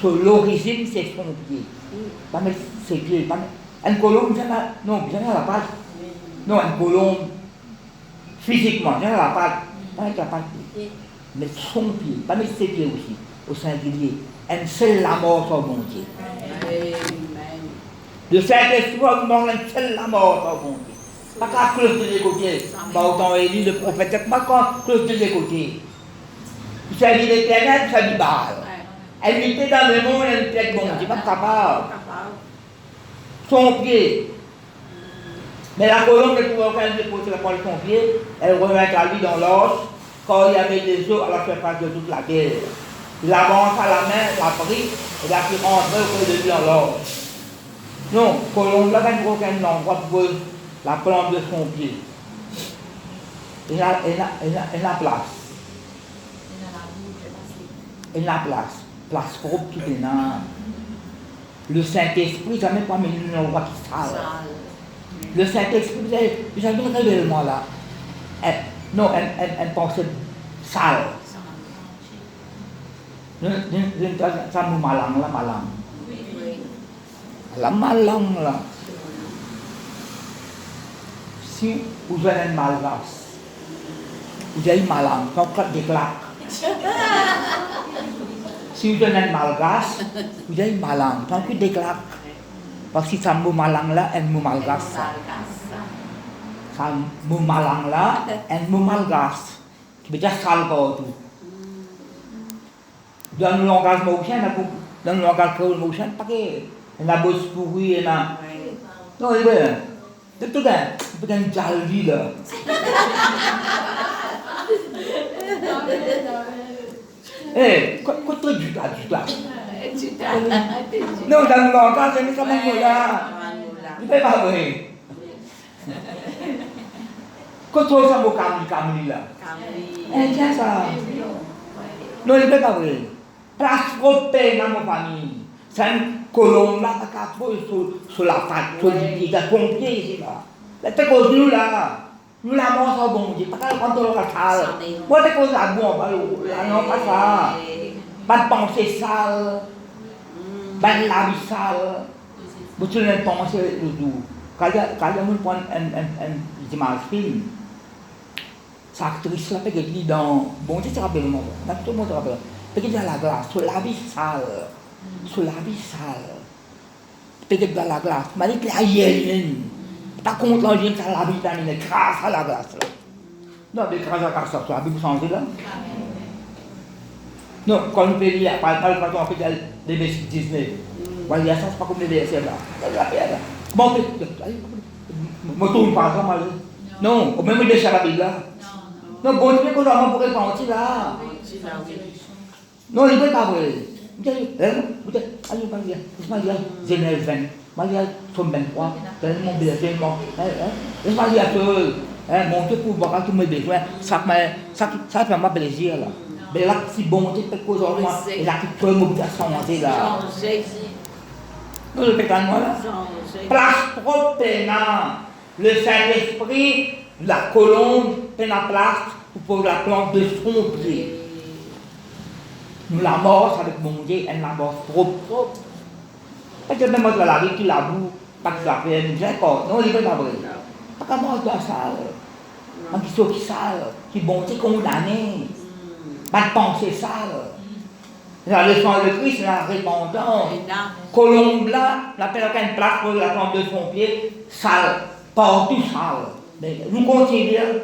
sur l'origine c'est son pied. Pas mettre ses pieds. Une colombe, non, bien à la patte. Non, une colombe, physiquement, bien à la patte. Pas avec la patte. Mais son pied, pas mettre ses pieds aussi, au singulier. Un seul la mort sur mon Dieu. Le Saint-Esprit va nous demander un seul la mort sur mon Dieu. Pas qu'à cloche de l'écoutier. Pas autant Élie, le prophète, pas qu'à cloche de l'écoutier. Vous savez l'éternel, vous savez Baal. Elle était dans le monde, elle était bon Dieu, pas capable. Son pied. Mais la colombe ne pouvait aucun lieu pour se prendre son pied. Elle revint à lui dans l'os, quand il y avait des eaux à la surface de toute la terre. Il avança la main, l'a pris, et l'a fait rentrer auprès de lui dans l'os. Non, colombe là, il n'y a aucun endroit pour la plante de son pied. Elle a place. Elle a place. Place propre qui est là. Le Saint-Esprit, jamais pas mis une endroit qui sale. Le Saint-Esprit, vous avez un révèlement là. Non, une pensée sale. Ça me malang là, malang. La malang là. Si vous avez une malgasse, vous avez malang, quand vous des claques. Si vous avez une malgasse, vous avez malang, quand vous des claques. Parce que ça me malang là, un mot malgasse. Ça me malang là, un mot malgasse. Qui veut dire sale partout. Dans le langage mauricien, dans le langage créole mauricien, pas que la bosse pourrie et la. Non, il veut. De tout ça, il peut être jalvi là. Eh, quoi tu là? Non, dans le langage, c'est comme un là. Il ne peut pas vrai. Quand tu as un mot Camille là. Eh, tiens ça. Non, il ne peut pas vrai. Place propre dans ma famille. C'est une colombe là, qui a trouvé sur la patte, sur les pieds, il y a pompier ici là. Là, tu cause nous là. Nous la mort sur bon Dieu. Pas quand on la sale. Moi, tu cause la bonne, non, pas ça. Pas de pensée sale. Pas de la vie sale. Vous tu ne pensez le tout. Quand il y a un point, un image film, cette actrice là, peut-être qu'il dans. Bon Dieu, tu te rappelles moi. Tout le monde se rappelle. Peut-être dans la glace, sur la vie sale. Sur la vie sale. Peut-être dans la glace. Mais il y a rien. Pas contre l'engine, ça la vitamine, grâce à la glace là. Non, mais grâce à la glace, ça la Bible changée là. Non, quand nous payons, par exemple, on fait des versets 19. Voilà, ça, c'est pas comme les versets là. Bon, je tourne par exemple. Non, au même de la Bible là. Non, bon Dieu, qu'on a pour répondre là. Non, il ne peut pas vrai. Genèse 20, Maria Somme 23, tellement bien, tellement. Laisse-moi dire que mon Dieu pour voir tous mes besoins, ça fait ma plaisir là. Mais là, si bon Dieu peut causer moi, et là, qui peut mobilisation là. Nous le pétons moi là. Place propre, le Saint-Esprit, la colombe, la place pour la plante de son pied. Nous la mort avec mon Dieu, elle la mort trop. Parce que même dans la vie, tu la boue, pas que ça fait un d'accord. Non, il ne peut pas vrai. Pas qu'à mort dans sale. Pas qui sont qui sale, qui bon Dieu condamné. Pas de pensée sale. La leçon de Christ, la repentance. Colombe là, la personne une place pour la plante de son pied, sale, partout sale. Mais nous continuons.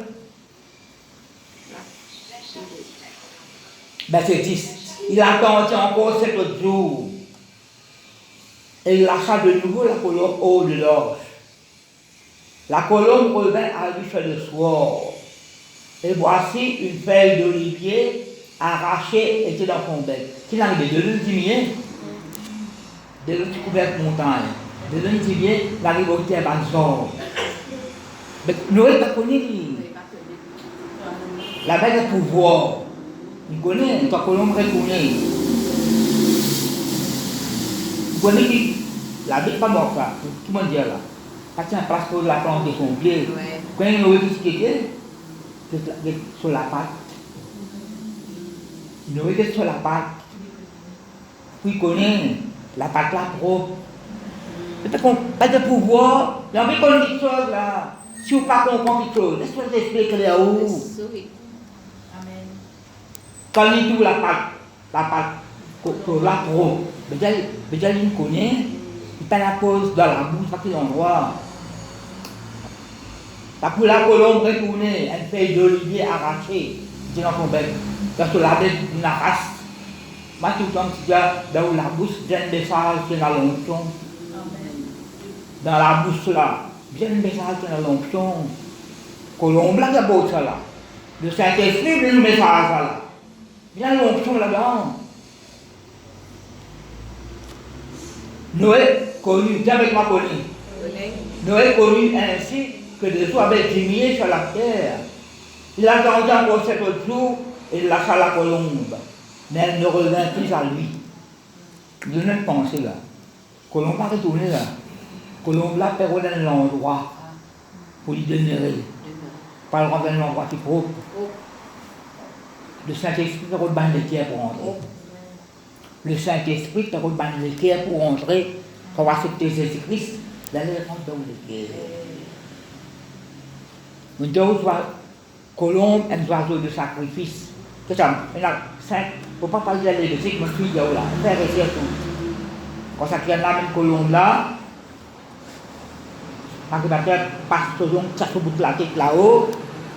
Verset 10. Il attendit encore 7 autres jours. Et il lâcha de nouveau la colombe au de l'orge. La colombe revint à lui faire le soir. Et voici une feuille d'olivier arrachée était dans son bec. Qu'il arrivait de l'autre diminué, de l'autre couverte montagne, de l'autre diminué, il arrive au terre banzor. Mais Noël n'a pas connu. La bête de pouvoir. Il connaît, toi colombe reconnaît. Il connaît qui la bête pas morte là, tout le monde dit là. Parce qu'il y a une place pour la plante de son pied. Quand il y a ce qui est, c'est sur la patte. Noé était sur la patte. Puis il connaît la patte là propre. Peut-être qu'on a de pouvoir, il y a envie qu'on dit quelque chose là. Si vous ne comprenez pas quelque chose, laisse-moi t'expliquer là-haut. Quand il trouve la patte, la propre, déjà il connaît, il fait la pose dans la bouche, à quel endroit. Parce que la colombe retournée, une feuille d'olivier arrachée, c'est dans son bec. Parce que la bête n'a pas. Moi, tout le temps, tu dis, dans la bouche, j'ai un message qui est dans l'onction. Dans la bouche là, j'ai un message qui est dans l'onction. Colombe là, il y a beau ça là. Le Saint-Esprit, il y a un message là. Il y a l'onction là-dedans. Noé connu, tu avec moi connu. Noé connu ainsi que des eaux avaient diminué sur la terre. Il a attendu encore 7 autres jours et il lâcha la colombe. Mais elle ne revint plus à lui. Il venait de penser là. Colombe a retourné là. Colombe là perd l'endroit pour lui demeurer. Pas le rendre un endroit qui est propre. Le Saint-Esprit t'a rebanné les cœurs pour entrer. Le Saint-Esprit t'a rebanné les cœurs pour entrer. Pour accepter Jésus-Christ, d'aller rentrer dans les cœurs. Nous devons voir colombe, un oiseau de sacrifice. C'est ça, il y a 5. Il ne faut pas parler de l'électrique, mais je suis là, faire essayer tout. Quand ça crée là, une colombe là, quand il va faire passe toujours, ça se bout de la tête là-haut,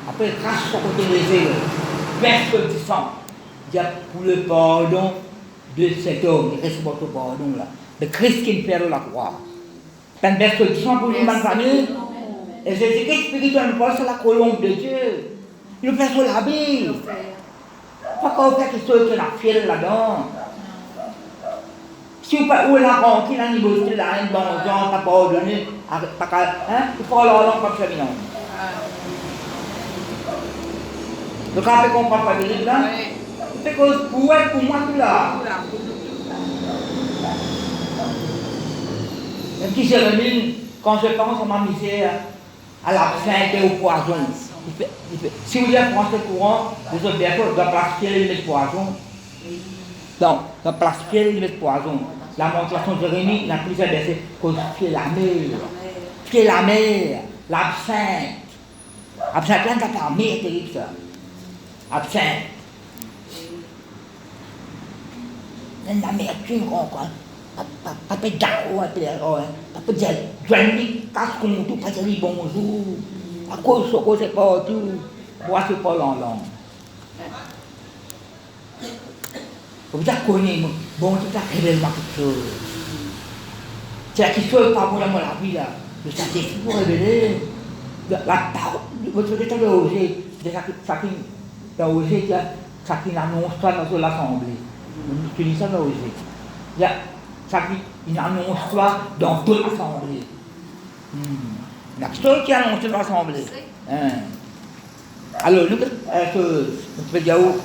après il crache sur côté des ailes, verse du sang. Il y a pour le pardon de cet homme, il reste votre pardon là. Le Christ qui me fait la croix. C'est un verse du sang pour l'humaine famille. Et Jésus-Christ spirituellement, c'est la colombe de Dieu. Il nous fait sur la Bible. Pas qu'on fait quelque chose qui est fiel là-dedans. Si vous pouvez la remplir, la niveau là, un bon genre, pas pardonné, il faut leur langue comme ça, non. Donc, quand on comprend pas de livre là, c'est que pour moi, tout là. Même si Jérémie, quand je pense à ma misère, à l'absinthe et au poison, si vous voulez prendre ce courant, les autres personnes doivent placer les limites poison. Donc, doivent placer les limites poison. La monstration de Jérémie, il a plusieurs versets, cause fier la mer. Fier la mer, l'absinthe. Absinthe, là, c'est pas mer terrible ça. Absinthe. L'amertume, quoi. Pas de d'accord, pas de dire, joindre, casse comme tout, pas de dire bonjour. À cause c'est pas tout, moi c'est pas long. Vous avez connu, bon, tu as révélé quelque chose. C'est la question par rapport à la vie là. Le Saint-Esprit pour révéler la parole. Votre état de osé, ça qui a osé, ça qui annonce ça dans l'assemblée. On utilise ça dans osé. Ça qui annonce ça dans toute l'assemblée. La chose qui annonce dans l'assemblée. Alors, nous pouvons dire où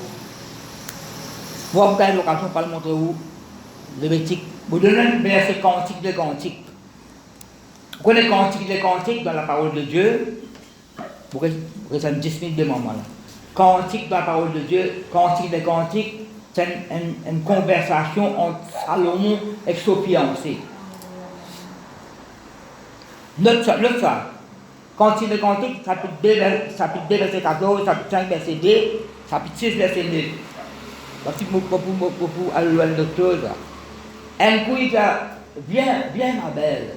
vous avez l'occasion de montrer où Lévitique. Vous donnez un verset cantique des cantiques. Vous connaissez cantique des cantiques dans la parole de Dieu. Vous restez 10 minutes de moment là. Cantique dans la parole de Dieu, cantique des cantiques, c'est une conversation entre Salomon et son fiancé. Note ça. Cantique des cantiques, chapitre 2, verset 14, chapitre 5, verset 2, chapitre 6, verset 9. Parce que pour aller loin de choses, un coup, il a, viens ma belle,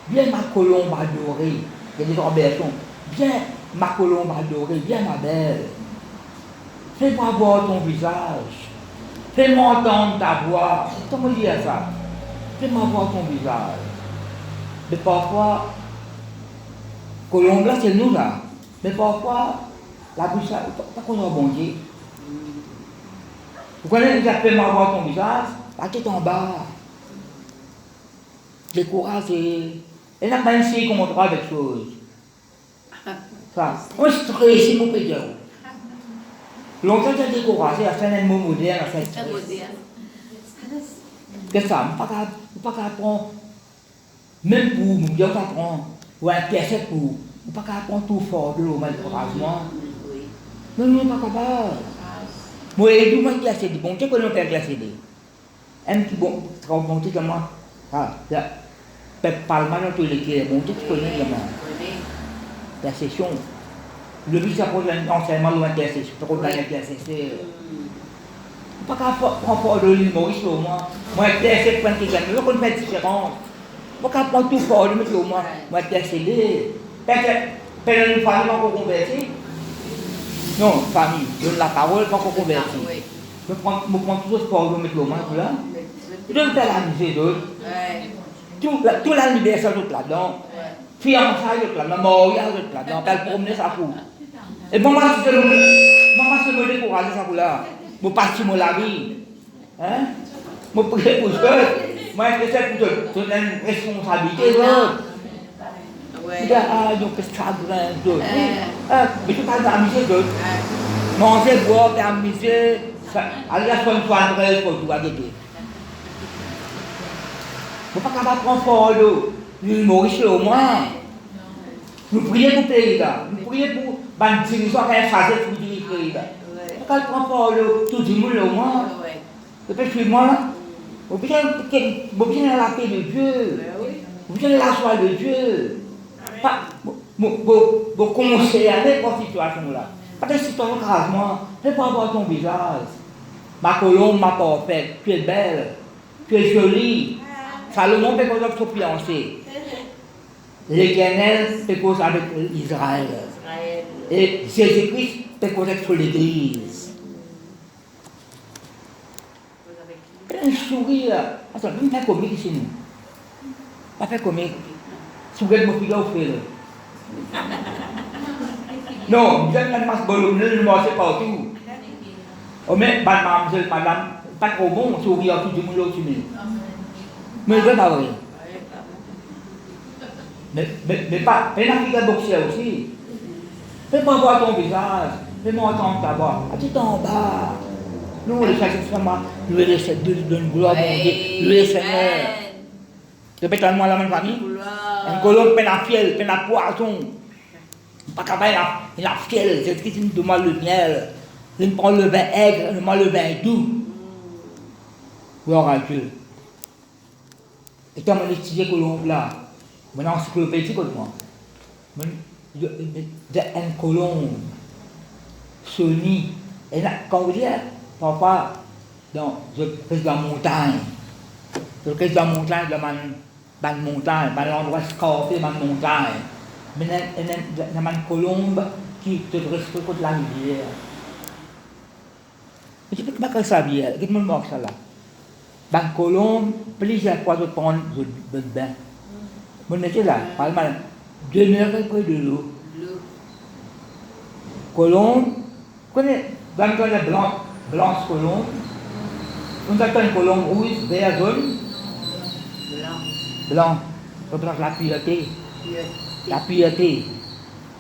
viens ma colombe adorée, il y a des Robertson, viens ma colombe adorée, viens ma belle, fais-moi voir ton visage, fais-moi entendre ta voix, comment dire ça, fais-moi voir ton visage. Mais parfois, colombe là, c'est nous là, mais parfois, la bouche là, pas qu'on a bon Dieu. Vous connaissez, fais-moi voir ton visage, la tête en bas. Découragé. Et là, même si on montre avec chose. Ça, on est stressé, mon pédé. Longtemps, j'ai découragé, à faire un mot moderne, à faire stress. Qu'est-ce que ça? On ne peut pas apprendre. Même pour, on ne peut pas apprendre. Ou un pièce pour. On ne peut pas apprendre tout fort de l'eau, malheureusement. Non, non, pas capable. Moi, et tout, moi, glacé, bon, tu connais pas glacé. Un petit bon, quand on monte comme moi. Ah, là. Parlement dans tous les cas, bon, tu connais la session. Le but, c'est pour l'enseignement de l'intercession. Pour l'intercession. Pas qu'à prendre de l'humoriste au moins. Moi, intercession, quand tu gagnes, on fait différence. Pas qu'à prendre tout fort, le mettre au moins. Moi, intercéder. Peut-être une famille, pas qu'on convertit. Non, famille, donne la parole, pas qu'on convertit. Je prends tout ce fort, le mettre au moins, là. Je donne la misère d'autres. Tout l'anniversaire, tout là-dedans. Fiançailles, tout là-dedans. Mariage, tout là-dedans. Elle promener sa cour. Et maman, se me décourager, ça pour là. Je passe mon la vie. Hein? Je prie pour eux. Moi, je sais pour te donner une responsabilité. Ah, donc, qu'est-ce que ça d'autre? Mais tu parles d'amuser d'autres. Manger, boire, amuser. Aller à son soin de pour tout arrêter. Il ne faut pas qu'on va prendre fort l'eau. L'humoriste au moins. Nous prions pour le pays là. Nous prions pour les dirigeants qui ont phasé pour diriger le pays là. Il ne faut pas prendre fort l'eau. Tout le monde au moins. Et puis suis-moi là. Vous besoin de la paix de Dieu. Vous besoin de la joie de Dieu. Vous commencez à aller dans cette situation là. Pas de situation grave moi. Fais pas voir ton visage. Ma colombe, ma parfaite. Tu es belle. Tu es jolie. Salomon fait cause avec son fiancé. L'Éternel fait cause avec Israël. Et Jésus-Christ fait cause avec l'Église. Un sourire. Attends, ne fais pas comique ici, nous. Pas faire comique. Sourire de mon fille au fait. Non, vous avez une masse ballonnée, ne marchez pas partout. Oh, mais, madame, pas trop bon, sourire tout le monde au-dessus. Mais je ne veux pas vrai. Mais pas, mais l'Afrique boxer aussi. Fais-moi voir ton visage, fais-moi entendre ta voix. À tout en bas. Nous, les chrétiens, nous les donne gloire à Dieu, nous les Seigneur. Répète-moi la même famille. Un colombe peine à fiel, peine à poisson. Pas capable, il a fiel, c'est ce qui nous demande le miel. Il prend le vin aigre, il prend le vin doux. Gloire à Dieu. Et quand on étudie colombe là, mon encyclopédie comme moi, un colombe, Sony, et là, quand vous dites, parfois, dans la montagne, dans la montagne, dans la montagne, dans l'endroit scarpé, dans la montagne, mais il y a une colombe qui te reste contre la rivière. Je ne sais pas comment ça vient, qu'est-ce que je ça là? Dans la colombe, plusieurs fois je prends le bain. Je me dis là, par exemple, demeurer près de l'eau. Colombe, vous connaissez, dans le cas blanche colombe, on attend une colombe rouge, vert, jaune. Blanc, représente la pureté. La pureté.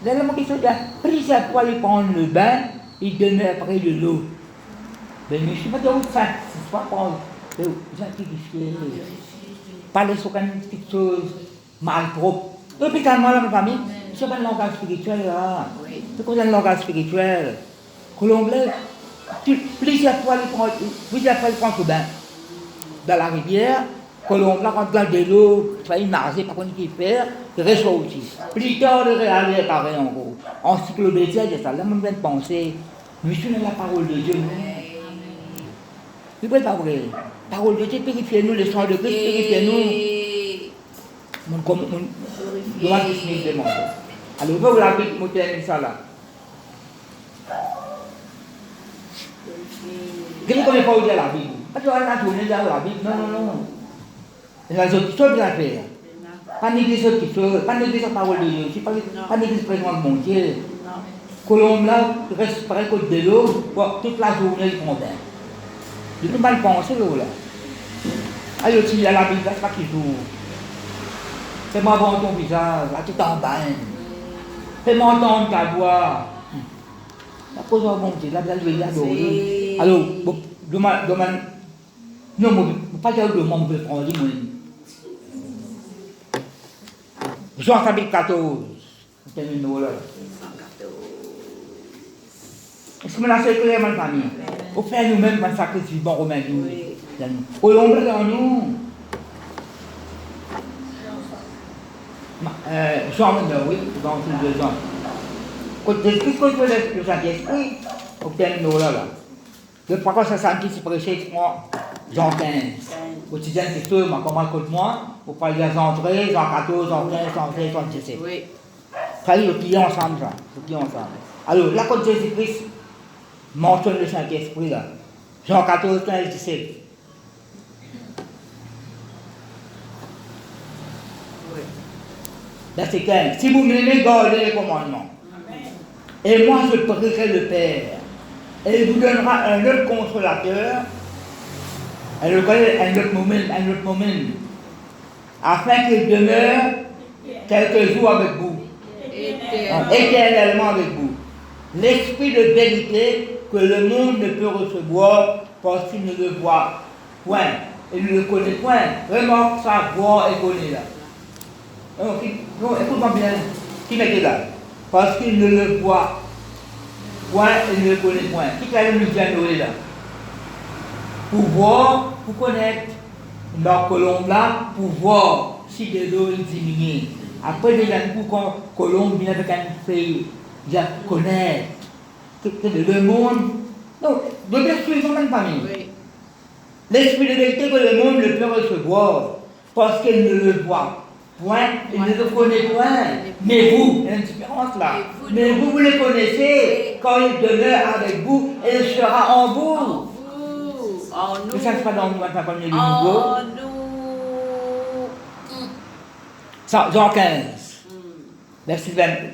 Là, la question est, plusieurs fois il prend le bain, il demeure près de l'eau. Mais je ne sais pas de où ça, c'est pas prendre. Sanctifié. Parler sur une petite chose mal propre. Et dans la famille, c'est pas un langage spirituel là. C'est quoi un langage spirituel? Colombe, plusieurs fois il prend ce bain. Dans la rivière, Colombe, là, quand il de l'eau, il fait nager, par contre, il fait, il ressortit. Plus tard, il réalise pareil en gros. Encyclopédie, c'est ça. Là, je viens de penser, mais je suis dans la parole de Dieu. C'est pas vrai. Parole de Dieu, purifiez-nous, le sang de Christ, purifiez-nous. Comme on doit se demander. Alors, vous l'avez montré ça là. Qu'est-ce qu'on est pas dire la Bible? Parce qu'on a tourné dans la Bible. Non, non, non. C'est la chose qui sauve la paix. Pas négliger ce qui sauve, pas négliger la parole de Dieu, pas négliger le présent de mon Dieu. Colombe là, reste pareil que de l'eau, toute la journée, ils font bien. Je ne peux pas le penser là. Alors, s'il y a la Bible, c'est pas qui joue. Fais-moi voir ton visage, là, tu t'en baignes. Fais-moi entendre ta voix. La cause de mon Dieu, là, vous allez adorer. Alors, demande, non, pas dire de mon Dieu, on dit, Jean chapitre 14, c'est un numéro là. Est-ce que c'est clair, ma famille? Au fait, nous-mêmes, dans le sacrifice vivant romain, nous. Au l'ombre dans nous. Jean, oui, dans tous les ans. Quand Jésus-Christ contre le Saint-Esprit, au fait, nous là. Le 366 prêché, Jean 15. Quotidien, c'est tout, mais comment écoute-moi? Pour pas les entrer, Jean 14, Jean 15, Jean 16, Jean 17. Oui. Fallait le client ensemble, ça. Le client ensemble. Alors, là, quand Jésus-Christ mentionne le Saint-Esprit, là. Jean 14, 15, 17. Oui. Verset 15. Si vous m'aimez, gardez les commandements. Et moi, je prierai le Père. Et il vous donnera un autre consolateur. Un autre moment, afin qu'il demeure quelques jours avec vous, éternellement avec vous. L'esprit de vérité que le monde ne peut recevoir parce qu'il ne le voit point, il ne le connaît point. Vraiment, sa voix est connue là. Non, écoute-moi bien, qui mettez là? Parce qu'il ne le voit point, il ne le connaît point. Qui va nous dire Noé là? Pour voir, pour connaître dans Colombe là, pour voir si de l'eau diminue. Après, déjà, pour Colombe vient avec un pays, déjà connaître que le monde. Non, de l'esprit, ils même pas mis. L'esprit de vérité que le monde ne peut recevoir, parce qu'il ne le voit point, il ne le connaît point. Mais vous, il y a une différence là. Mais vous le connaissez quand il demeure avec vous et il sera en vous. Oh, nous. Ça se passe dans le matin comme il est nouveau. Jean 15.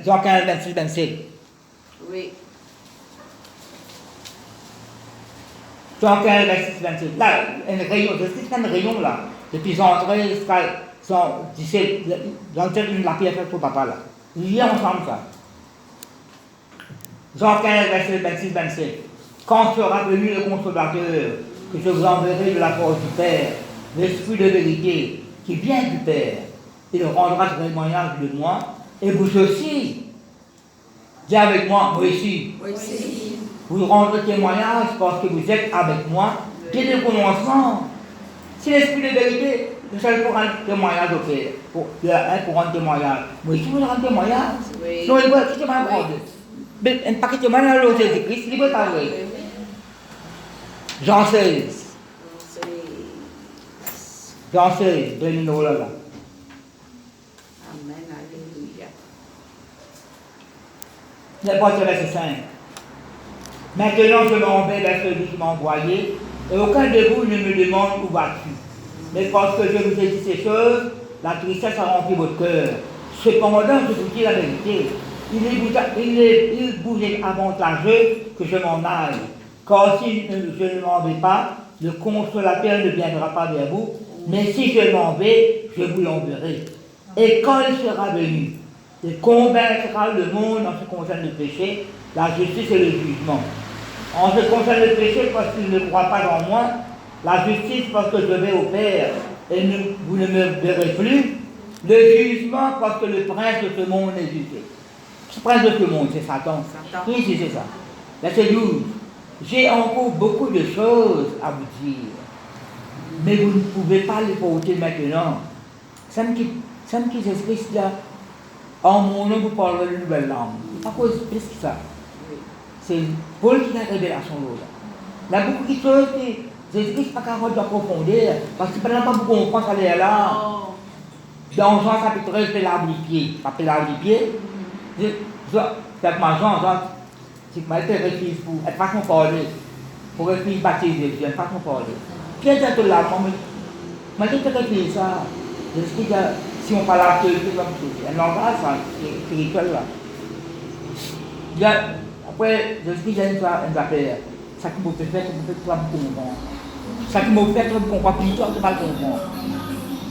Jean 15, 26, 27. Oui. Jean 15, 26, 27. Là, un rayon, c'est un rayon là. Depuis Jean 13 jusqu'à Jean 17, Jean 17, la pierre faite pour papa là. Lisez ensemble ça. Jean 15, verset 26, 27. Quand sera venu le consolateur, que je vous enverrai de la part du Père, l'Esprit de vérité qui vient du Père, il rendra témoignage de moi, et vous aussi, dis avec moi, moi aussi, vous rendrez témoignage parce que vous êtes avec moi dès le commencement. Si l'Esprit de vérité, je serai pour rendre témoignage au Père, pour rendre témoignage. Moi aussi, vous rendez témoignage. Non, il va quitter ma parole. Mais un paquet de témoignage à Jésus-Christ, il va pas vrai. Jean 16. Jean 16, donne-nous là. Amen, alléluia. N'importe verset 5. Maintenant, je m'en vais vers celui qui m'a envoyé, et aucun de vous ne me demande où vas-tu. Mais parce que je vous ai dit ces choses, la tristesse a rempli votre cœur. Cependant, je vous dis la vérité. Il vous est avantageux que je m'en aille. Car si je ne m'en vais pas, le consolateur ne viendra pas vers vous, mais si je m'en vais, je vous l'enverrai. Et quand il sera venu, il convaincra le monde en ce qui concerne le péché, la justice et le jugement. En ce qui concerne le péché, parce qu'il ne croit pas en moi, la justice parce que je vais au Père et vous ne me verrez plus, le jugement parce que le prince de ce monde est jugé. Ce prince de ce monde, c'est Satan. Oui, c'est ça. Verset 12. J'ai encore beaucoup de choses à vous dire, mais vous ne pouvez pas les porter maintenant. Ça me quitte Jésus-Christ là. En mon nom, vous parlerez une nouvelle langue. C'est pas cause plus que ça. C'est Paul qui a la révélation là. Il y a beaucoup de choses Jésus-Christ n'a pas qu'à de profondeur, parce que pendant pas beaucoup comprendre ça là. Oh. Dans Jean chapitre 13, c'est l'arbre du pied. Pas l'arbre du pied. C'est ma Jean, c'est que ma été réfléchi pour être façon parler. Pour réfléchir baptiser, c'est une façon parler. Qu'est-ce que c'est là, moi, je réfléchis ça. Jésus-Christ, si on parle à c'est comme ça. Un langage spirituel là. Après, Jésus-Christ, il y a une affaire. Ça qui m'a fait faire, ça me fait pas comprendre. Ça qui m'a fait faire, comprendre, puis toi, tu vas comprendre.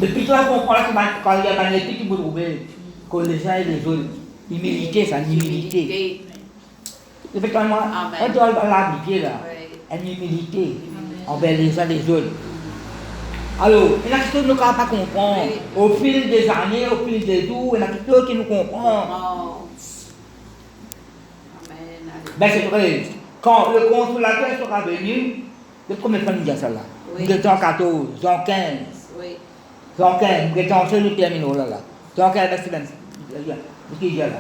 Depuis toi, on comprend quand il y a magnétique qui vous trouvez, que les uns et les autres, humilité, ça, humilité. Effectivement, on doit avoir du pied là, une humilité envers les uns et les autres. Alors, il y a quelque chose que nous ne pouvons pas comprendre. Au fil des années, au fil des jours, il y a quelque chose qui nous comprend. Ben c'est vrai. Quand le consolateur sera venu, de combien de fois nous disons ça là? Nous sommes en 14, Jean 15. Jean 15, nous sommes en nous terminons là. Jean 15, verset 26. Qu'est-ce qu'il y a là?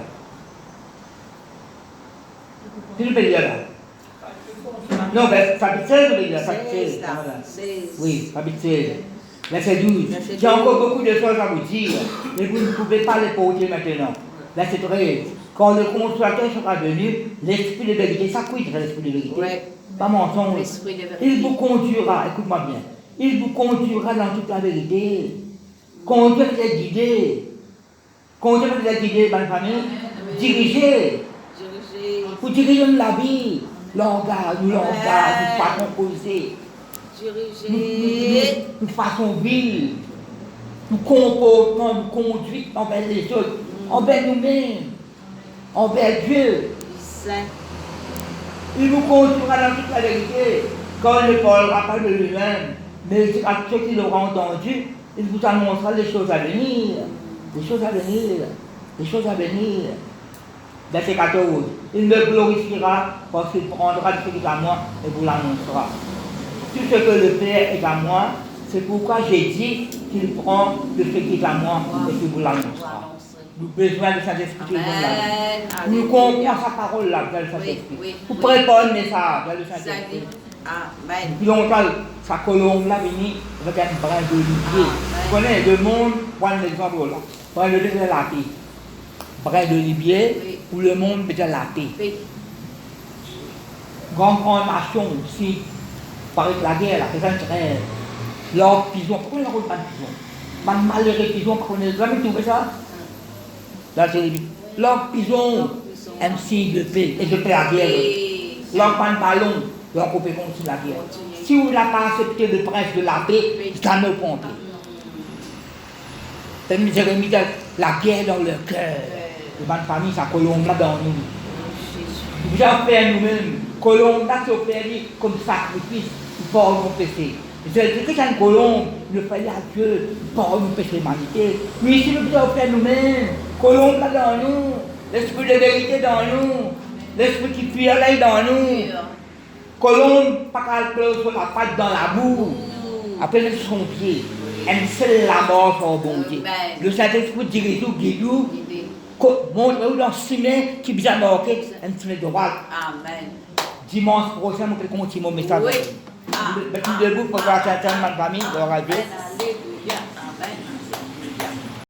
Qu'est-ce qu'il y a là? Non, ben, chapitre 16, il y a chapitre 16. Oui, chapitre 16. Verset 12. J'ai encore beaucoup de choses à vous dire, mais vous ne pouvez pas les porter maintenant. Verset 13. Quand le consolateur sera venu, l'esprit de vérité, ça quittera l'esprit de vérité. Pas mensonge. Il vous conduira, écoute-moi bien, il vous conduira dans toute la vérité. Conduire, c'est guider. Conduire, c'est guider, ma famille. Diriger. Pour diriger la vie. Langage, nous façon poser. Nous façon vivre. Nous comportons, nous conduisons envers les autres, envers nous-mêmes, envers Dieu. Il vous conduira dans toute la vérité, quand il ne parlera pas de lui-même, mais à ceux qui l'auront entendu, il vous annoncera les choses à venir. Les choses à venir. Les choses à venir. Verset 14. Il me glorifiera parce qu'il prendra de ce qui est à moi et vous l'annoncera. Tout ce que le Père est à moi, c'est pourquoi j'ai dit qu'il prend de ce qui est à moi et qu'il vous l'annoncera. Nous avons besoin de Saint-Esprit. Nous comprenons sa parole là, vers le Saint-Esprit. Pour préparer le message vers le Saint-Esprit. Depuis longtemps, sa colombe là venue avec un brin d'olivier. Vous connaissez le monde, prenez l'exemple là. Brin d'olivier, c'est la paix. Brin d'olivier, pour le monde, c'est la paix. Grande nation aussi, par la guerre, la présence rêve. Leur pigeon, pourquoi ils n'ont pas de pigeon? Man malheureux pigeon, parce qu'on n'a jamais trouvé ça. Là, c'est leur pigeon, un signe de paix, et de paix à la guerre. Leur pantalon, leur coupé contre la guerre. Si vous n'avez pas accepté le prince de la paix, ça ne compte. C'est Jérémie, la guerre dans leur cœur. Et ma famille, ça colombe là dans nous. Vous avez fait nous-mêmes, colombe là, c'est offert comme sacrifice pour nos péchés. C'est que c'est une colombe, le fallait à Dieu pour nos péchés l'humanité. Mais ici, nous devons faire nous-mêmes, colombe là dans nous, l'esprit de vérité dans nous, l'esprit qui fuit l'œil dans nous. Colombe, pas qu'elle pleure sur la patte dans la boue, après le son pied, elle seule la mort sur le bon Dieu. Le Saint-Esprit dirige tout, guide tout. Montre-nous dans le ciné qui vient marquer un ciné de droite. Amen. Dimanche prochain, je vais continuer mon message. Oui. Merci debout pour voir certaines de ma famille, gloire à Dieu.